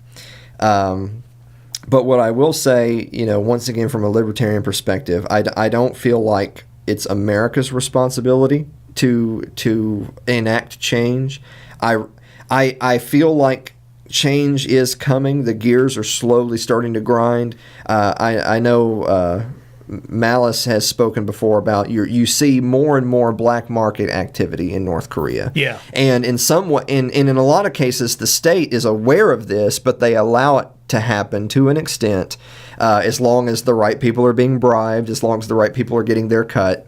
But what I will say, once again, from a libertarian perspective, I don't feel like it's America's responsibility to enact change. I feel like change is coming. The gears are slowly starting to grind. I know Malice has spoken before about you see more and more black market activity in North Korea. Yeah. And in a lot of cases, the state is aware of this, but they allow it to happen to an extent, as long as the right people are being bribed, as long as the right people are getting their cut.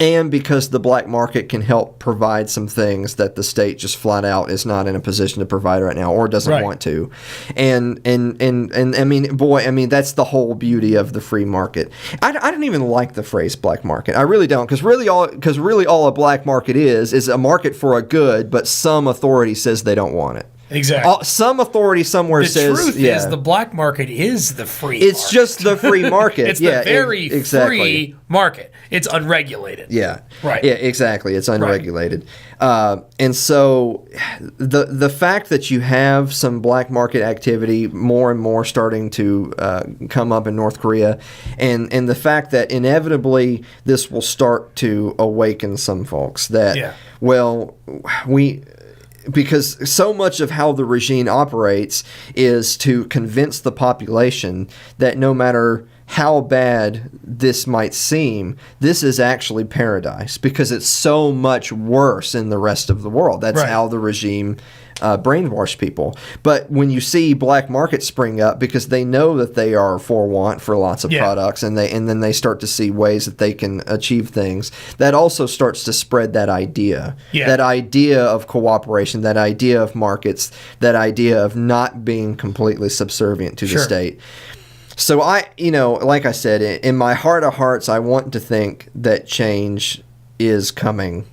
And because the black market can help provide some things that the state just flat out is not in a position to provide right now, or doesn't want to. And I mean, that's the whole beauty of the free market. I don't even like the phrase black market. I really don't, because really all a black market is a market for a good, but some authority says they don't want it. Exactly. Some authority somewhere says... The truth is the black market is the free It's market. just the free market. It's the very free market. It's unregulated. Yeah. Right. Yeah, exactly. It's unregulated. Right. And so the fact that you have some black market activity more and more starting to come up in North Korea, and the fact that inevitably this will start to awaken some folks that, because so much of how the regime operates is to convince the population that no matter how bad this might seem, this is actually paradise because it's so much worse in the rest of the world. That's how the regime brainwash people. But when you see black markets spring up because they know that they are for want for lots of products, and then they start to see ways that they can achieve things, that also starts to spread that idea. That idea of cooperation, that idea of markets, that idea of not being completely subservient to the state. So like I said, in my heart of hearts, I want to think that change is coming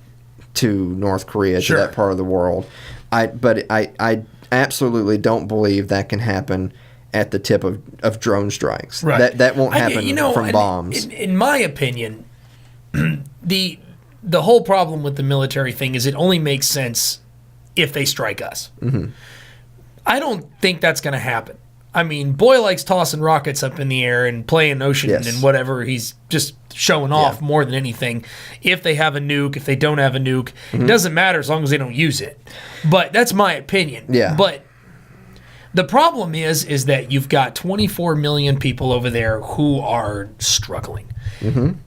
to North Korea, to that part of the world. But I absolutely don't believe that can happen at the tip of drone strikes. Right. That won't happen from bombs. In my opinion, the whole problem with the military thing is it only makes sense if they strike us. Mm-hmm. I don't think that's going to happen. I mean, Boy likes tossing rockets up in the air and playing ocean and whatever. He's just showing off more than anything. If they have a nuke, if they don't have a nuke, it doesn't matter as long as they don't use it. But that's my opinion. Yeah. But the problem is that you've got 24 million people over there who are struggling. Mm-hmm.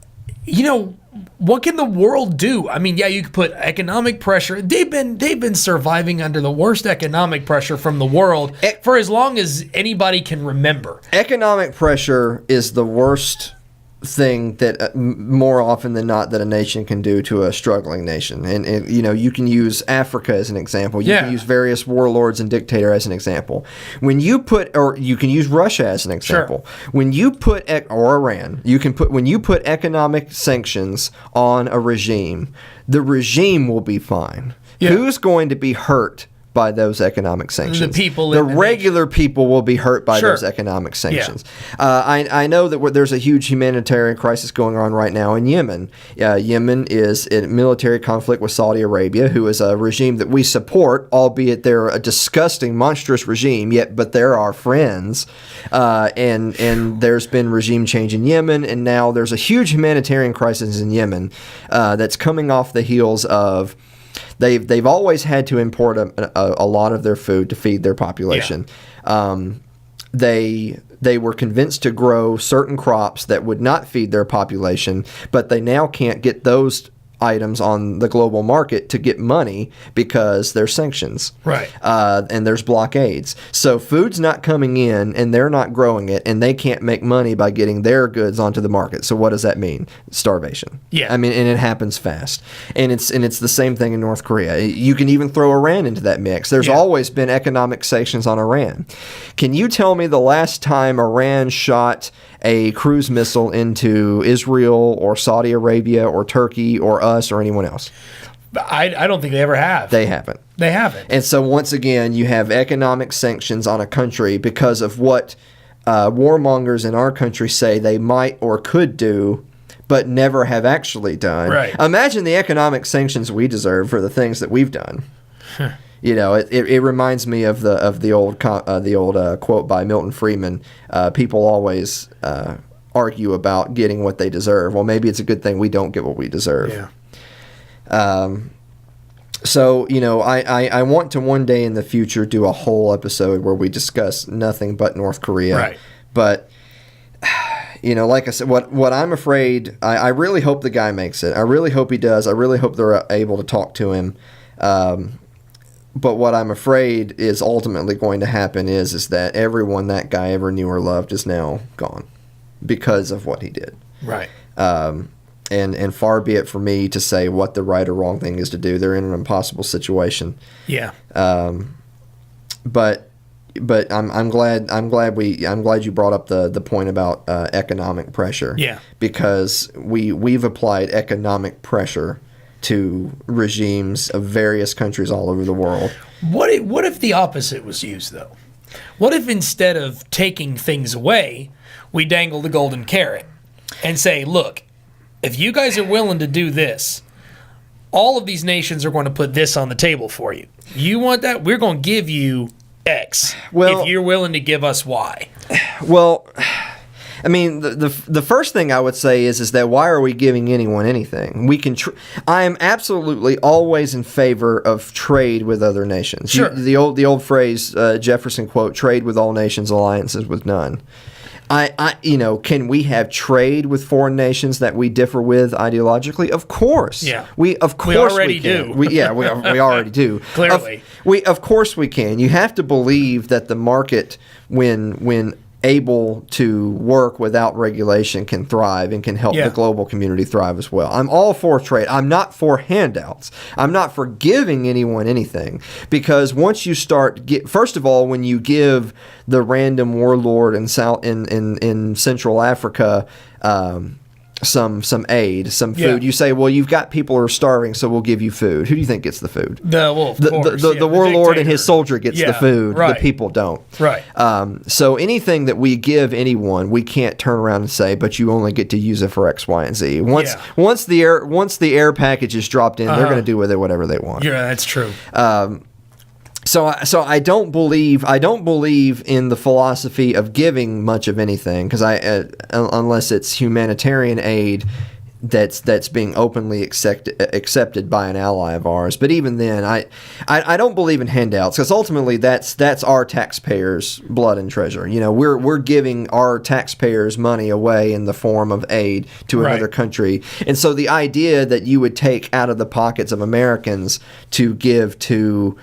What can the world do? I mean, you could put economic pressure. They've been surviving under the worst economic pressure from the world for as long as anybody can remember. Economic pressure is the worst thing that more often than not that a nation can do to a struggling nation. And you can use Africa as an example. You can use various warlords and dictator as an example. When you put, or you can use Russia as an example. Sure. When you put, or Iran, when you put economic sanctions on a regime, the regime will be fine. Yeah. Who's going to be hurt by those economic sanctions? The regular people will be hurt by those economic sanctions. Yeah. I know that there's a huge humanitarian crisis going on right now in Yemen. Yemen is in military conflict with Saudi Arabia, who is a regime that we support, albeit they're a disgusting, monstrous regime, but they're our friends. And there's been regime change in Yemen, and now there's a huge humanitarian crisis in Yemen that's coming off the heels of They've always had to import a lot of their food to feed their population. Yeah. They were convinced to grow certain crops that would not feed their population, but they now can't get those items on the global market to get money because there's sanctions. Right. And there's blockades. So food's not coming in and they're not growing it and they can't make money by getting their goods onto the market. So what does that mean? Starvation. Yeah. I mean, and it happens fast. And it's the same thing in North Korea. You can even throw Iran into that mix. There's always been economic sanctions on Iran. Can you tell me the last time Iran shot a cruise missile into Israel or Saudi Arabia or Turkey or us or anyone else? I don't think they ever have. They haven't. They haven't. And so once again, you have economic sanctions on a country because of what warmongers in our country say they might or could do, but never have actually done. Right. Imagine the economic sanctions we deserve for the things that we've done. Huh. It reminds me of the old quote by Milton Friedman. People always argue about getting what they deserve. Well, maybe it's a good thing we don't get what we deserve. Yeah. So I want to one day in the future do a whole episode where we discuss nothing but North Korea. Right. But like I said, what I'm afraid, I really hope the guy makes it. I really hope he does. I really hope they're able to talk to him. But what I'm afraid is ultimately going to happen is that everyone that guy ever knew or loved is now gone because of what he did. Right. And far be it for me to say what the right or wrong thing is to do. They're in an impossible situation. Yeah. But I'm glad you brought up the point about economic pressure. Yeah. Because we've applied economic pressure to regimes of various countries all over the world. What if the opposite was used, though? What if instead of taking things away, we dangle the golden carrot and say, look, if you guys are willing to do this, all of these nations are going to put this on the table for you. You want that? We're going to give you X if you're willing to give us Y. Well, I mean, the first thing I would say is that why are we giving anyone anything? We can. I am absolutely always in favor of trade with other nations. Sure. The old phrase, Jefferson quote: "Trade with all nations, alliances with none." Can we have trade with foreign nations that we differ with ideologically? Of course. Yeah. We already can. do. We already do. Clearly. Of course we can. You have to believe that the market, when able to work without regulation, can thrive and can help the global community thrive as well. I'm all for trade. I'm not for handouts. I'm not for giving anyone anything, because once you start first of all, when you give the random warlord in Central Africa some aid, some food, you say, well, you've got people who are starving, so we'll give you food. Who do you think gets the food? The warlord and his soldier gets the food. Right. The people don't. Right. So anything that we give anyone, we can't turn around and say, but you only get to use it for X, Y, and Z. Once the air package is dropped in, they're going to do with it whatever they want. Yeah, that's true. So I don't believe in the philosophy of giving much of anything, because unless it's humanitarian aid that's being openly accepted by an ally of ours. But even then, I don't believe in handouts, because ultimately that's our taxpayers' blood and treasure. We're giving our taxpayers' money away in the form of aid to another country, and so the idea that you would take out of the pockets of Americans to give to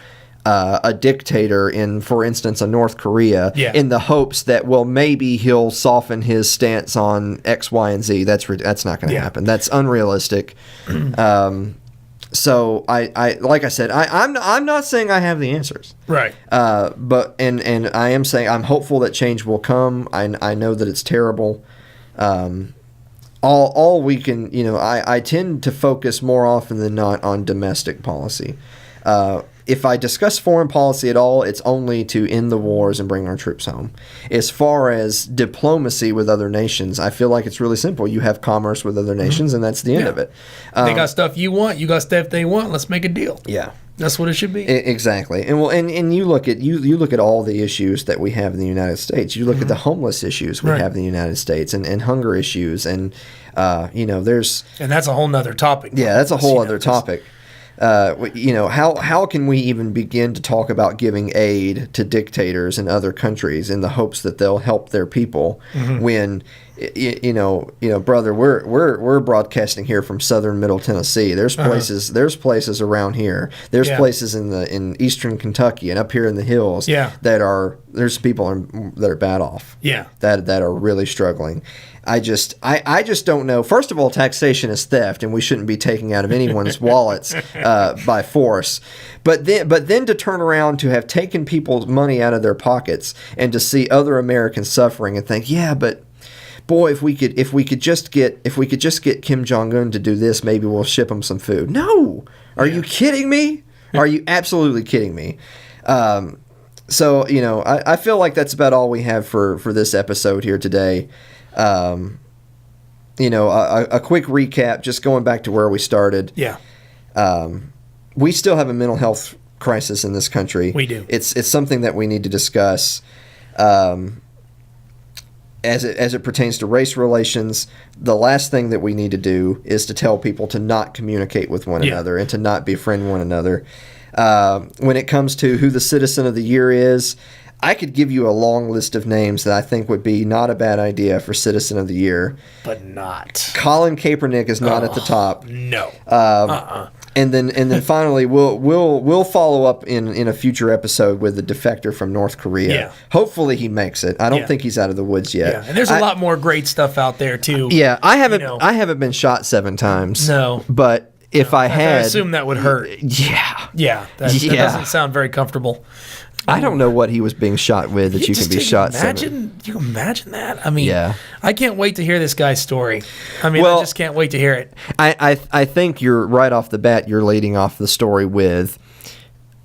a dictator in, for instance, a North Korea, in the hopes that, well, maybe he'll soften his stance on X, Y, and Z. That's not going to happen. That's unrealistic. So I like I said, I'm not saying I have the answers. Right. But I am saying I'm hopeful that change will come. I know that it's terrible. All we can, I tend to focus more often than not on domestic policy. If I discuss foreign policy at all, it's only to end the wars and bring our troops home. As far as diplomacy with other nations, I feel like it's really simple. You have commerce with other nations, and that's the end of it. They got stuff you want, you got stuff they want. Let's make a deal. Yeah, that's what it should be. Exactly. And you look at all the issues that we have in the United States. You look at the homeless issues we have in the United States, and hunger issues, and there's that's a whole nother topic. Yeah, that's a whole other topic. How can we even begin to talk about giving aid to dictators in other countries in the hopes that they'll help their people when, brother, we're broadcasting here from southern Middle Tennessee. There's places around here. There's places in eastern Kentucky and up here in the hills there's people that are bad off. Yeah. That are really struggling. I just don't know. First of all, taxation is theft, and we shouldn't be taking out of anyone's wallets by force. But then to turn around to have taken people's money out of their pockets and to see other Americans suffering and think, yeah, but boy, if we could just get Kim Jong-un to do this, maybe we'll ship him some food. No, are you kidding me? Are you absolutely kidding me? So I feel like that's about all we have for this episode here today. A quick recap, just going back to where we started. Yeah. We still have a mental health crisis in this country. We do. It's something that we need to discuss. As it pertains to race relations, the last thing that we need to do is to tell people to not communicate with one another and to not befriend one another. When it comes to who the Citizen of the Year is, I could give you a long list of names that I think would be not a bad idea for Citizen of the Year. But not. Colin Kaepernick is not at the top. No. And then finally we'll follow up in a future episode with the defector from North Korea. Yeah. Hopefully he makes it. I don't think he's out of the woods yet. Yeah. And there's a lot more great stuff out there too. Yeah, I haven't been shot 7 times. No. But if I had, I assume that would hurt. Yeah. Yeah. That doesn't sound very comfortable. I don't know what he was being shot with that you can be shot. You imagine that? I mean, I can't wait to hear this guy's story. I mean, I just can't wait to hear it. I think you're right off the bat. You're leading off the story with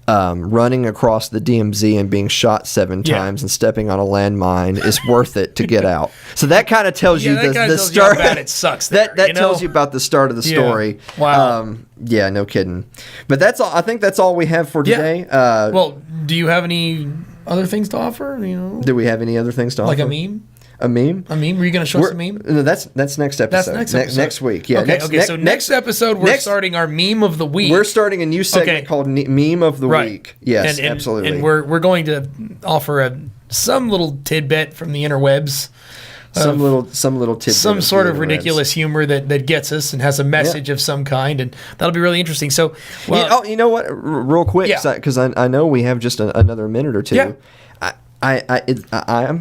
running across the DMZ and being shot 7 times and stepping on a landmine is worth it to get out. So that kind of tells you the start. You how bad it sucks. There, that tells you about the start of the story. Wow. Yeah, no kidding. But that's all. I think that's all we have for today. Well, do you have any other things to offer? Do we have any other things to offer? Like a meme? A meme? Were you going to show us a meme? No, that's next episode. That's next episode. Next week. Yeah. Okay. So next episode, we're starting our meme of the week. We're starting a new segment called Meme of the Week. Yes, absolutely. And we're going to offer some little tidbit from the interwebs. Some little tidbit. Some sort of ridiculous humor that gets us and has a message of some kind, and that'll be really interesting. So, you know what? Real quick, because I know we have just another minute or two. Yeah. I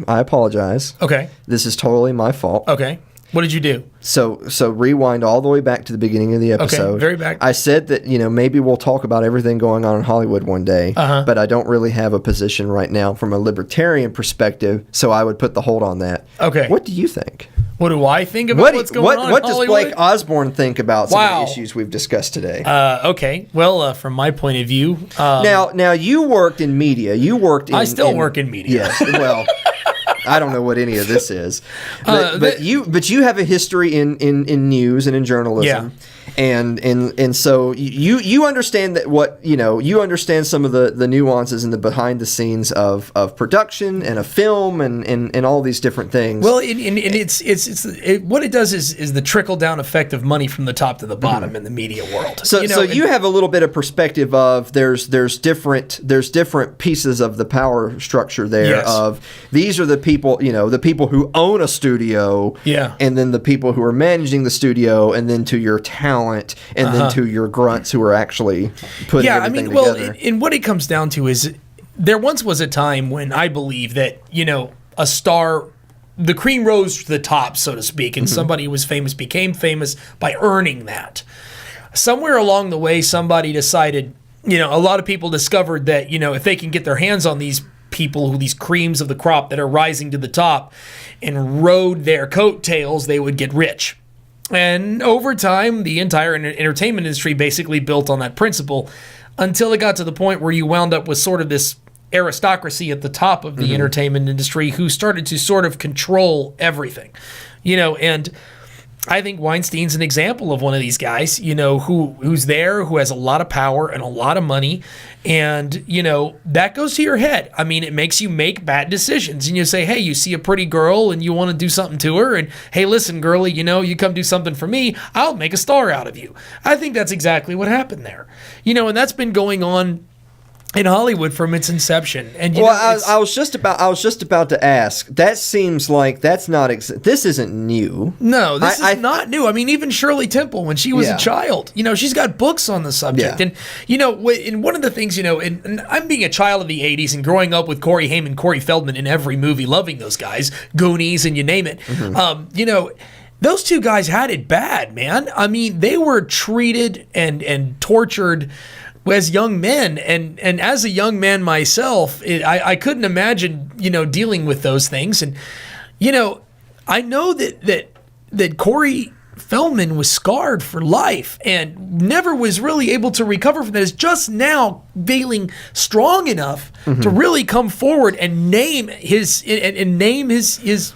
apologize. Okay. This is totally my fault. Okay. What did you do? So rewind all the way back to the beginning of the episode. Okay, very back. I said that, maybe we'll talk about everything going on in Hollywood one day, but I don't really have a position right now from a libertarian perspective, so I would put the hold on that. Okay. What do you think? What do I think about what's going on What in does Hollywood? Blake Osborne think about some of the issues we've discussed today? Okay. Well, from my point of view... Now, you worked in media. I still work in media. Yes, well... I don't know what any of this is, but you have a history in news and in journalism, and so you understand that you understand some of the nuances and the behind the scenes of production and a film and all these different things. Well, it's what it does is the trickle down effect of money from the top to the bottom in the media world. So you have a little bit of perspective of there's different pieces of the power structure there. Yes. Of these are the people who own a studio, and then the people who are managing the studio, and then to your talent, and then to your grunts who are actually putting everything together. Well, and what it comes down to is there once was a time when I believe that a star, the cream rose to the top, so to speak, and somebody who was famous became famous by earning that. Somewhere along the way, somebody decided, a lot of people discovered that if they can get their hands on these people, these creams of the crop that are rising to the top, and rode their coattails, they would get rich. And over time, the entire entertainment industry basically built on that principle until it got to the point where you wound up with sort of this aristocracy at the top of the entertainment industry who started to sort of control everything. And I think Weinstein's an example of one of these guys, who's there, who has a lot of power and a lot of money. And, that goes to your head. I mean, it makes you make bad decisions. And you say, hey, you see a pretty girl and you want to do something to her. And, hey, listen, girlie, you come do something for me. I'll make a star out of you. I think that's exactly what happened there. And that's been going on in Hollywood from its inception. And I was just about to ask. That seems like that's not. This isn't new. No, this is not new. I mean, even Shirley Temple, when she was a child, she's got books on the subject. Yeah. And one of the things, and I'm being a child of the '80s and growing up with Corey Haim and Corey Feldman in every movie, loving those guys, Goonies, and you name it. Those two guys had it bad, man. I mean, they were treated and tortured as young men, and as a young man myself, I couldn't imagine dealing with those things. And I know that Corey Feldman was scarred for life and never was really able to recover from that. Is just now feeling strong enough to really come forward and name his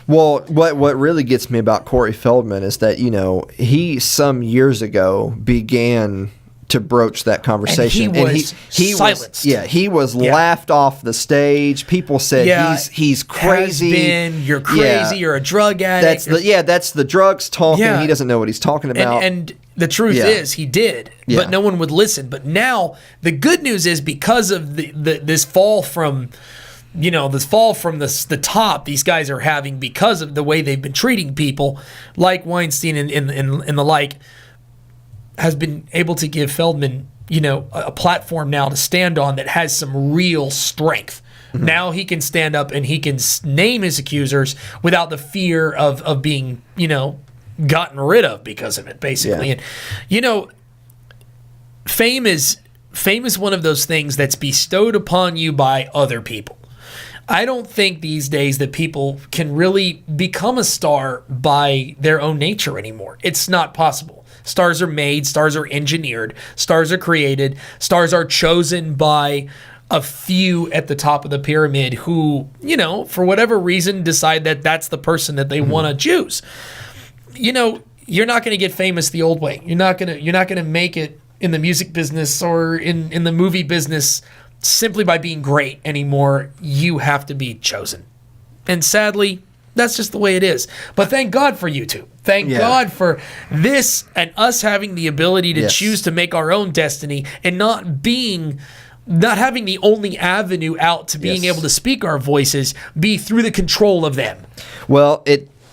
Well, what really gets me about Corey Feldman is that he some years ago began to broach that conversation, and he was silenced. He was laughed off the stage. People said he's crazy. You're crazy. You're a drug addict. That's the drugs talking. He doesn't know what he's talking about. And the truth is, he did, but no one would listen. But now the good news is, because of this fall from the top these guys are having because of the way they've been treating people like Weinstein and the like, has been able to give Feldman, a platform now to stand on that has some real strength. Now he can stand up and he can name his accusers without the fear of being, gotten rid of because of it, basically. And, fame is fame is one of those things that's bestowed upon you by other people. I don't think these days that people can really become a star by their own nature anymore. It's not possible. Stars are made, stars are engineered, stars are created, stars are chosen by a few at the top of the pyramid who, for whatever reason decide that that's the person that they want to choose. You're not going to get famous the old way. You're not going to make it in the music business or in the movie business simply by being great anymore. You have to be chosen. And sadly, that's just the way it is. But thank God for YouTube. Thank God for this and us having the ability to choose to make our own destiny and not having the only avenue out to being able to speak our voices be through the control of them. Well,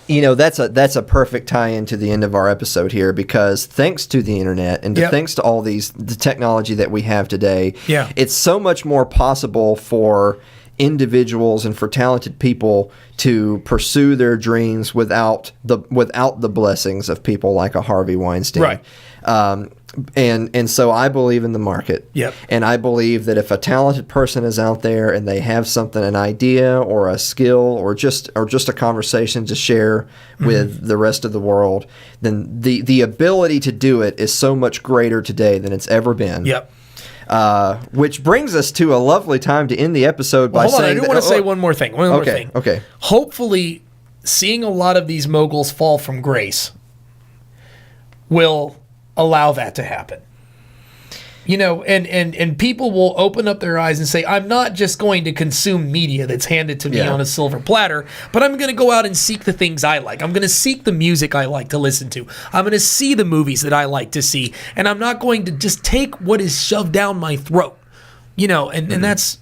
that's a perfect tie-in to the end of our episode here, because thanks to the internet and thanks to all the technology that we have today, it's so much more possible for individuals and for talented people to pursue their dreams without the blessings of people like a Harvey Weinstein. Right. And so I believe in the market. Yep. And I believe that if a talented person is out there and they have something, an idea or a skill or just a conversation to share with the rest of the world, then the ability to do it is so much greater today than it's ever been. Yep. Which brings us to a lovely time to end the episode by saying... Hold on, I do want to say one more thing. Okay. Hopefully, seeing a lot of these moguls fall from grace will allow that to happen. And people will open up their eyes and say, I'm not just going to consume media that's handed to me on a silver platter, but I'm going to go out and seek the things I like. I'm going to seek the music I like to listen to. I'm going to see the movies that I like to see. And I'm not going to just take what is shoved down my throat. And that's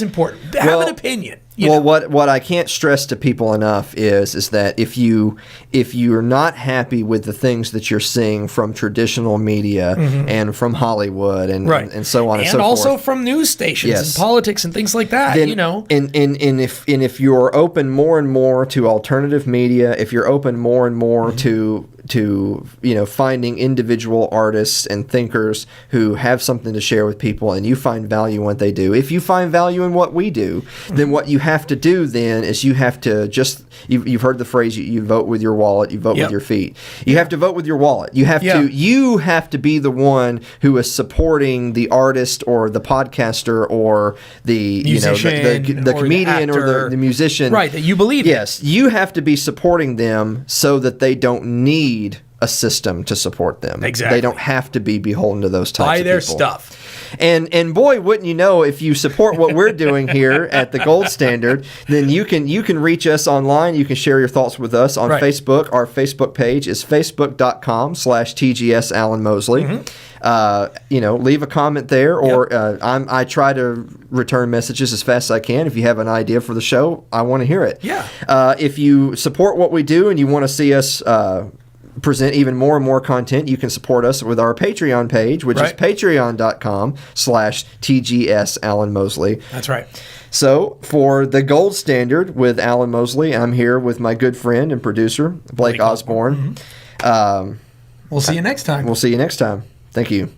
important. Have an opinion. What I can't stress to people enough is that if you're not happy with the things that you're seeing from traditional media and from Hollywood and so on and so forth, and also from news stations and politics and things like that, then, and if you're open more and more to alternative media, if you're open more and more to finding individual artists and thinkers who have something to share with people, and you find value in what they do, if you find value in what we do, then what you have to do then is you have to you've heard the phrase, you vote with your wallet, you vote with your feet. You have to vote with your wallet. You have to be the one who is supporting the artist or the podcaster or the musician, the comedian or the musician, right, that you believe in. Yes, you have to be supporting them so that they don't need a system to support them. Exactly. They don't have to be beholden to those types of people. Buy their stuff. And boy, wouldn't you know, if you support what we're doing here at the Gold Standard, then you can reach us online. You can share your thoughts with us on Facebook. Our Facebook page is facebook.com/TGS Alan Mosley. Leave a comment there, or I try to return messages as fast as I can. If you have an idea for the show, I want to hear it. Yeah. If you support what we do and you want to see us present even more and more content, you can support us with our Patreon page, which is patreon.com/TGS Alan Mosley. That's right. So for the Gold Standard with Alan Mosley, I'm here with my good friend and producer, Blake Osborne. We'll see you next time. We'll see you next time. Thank you.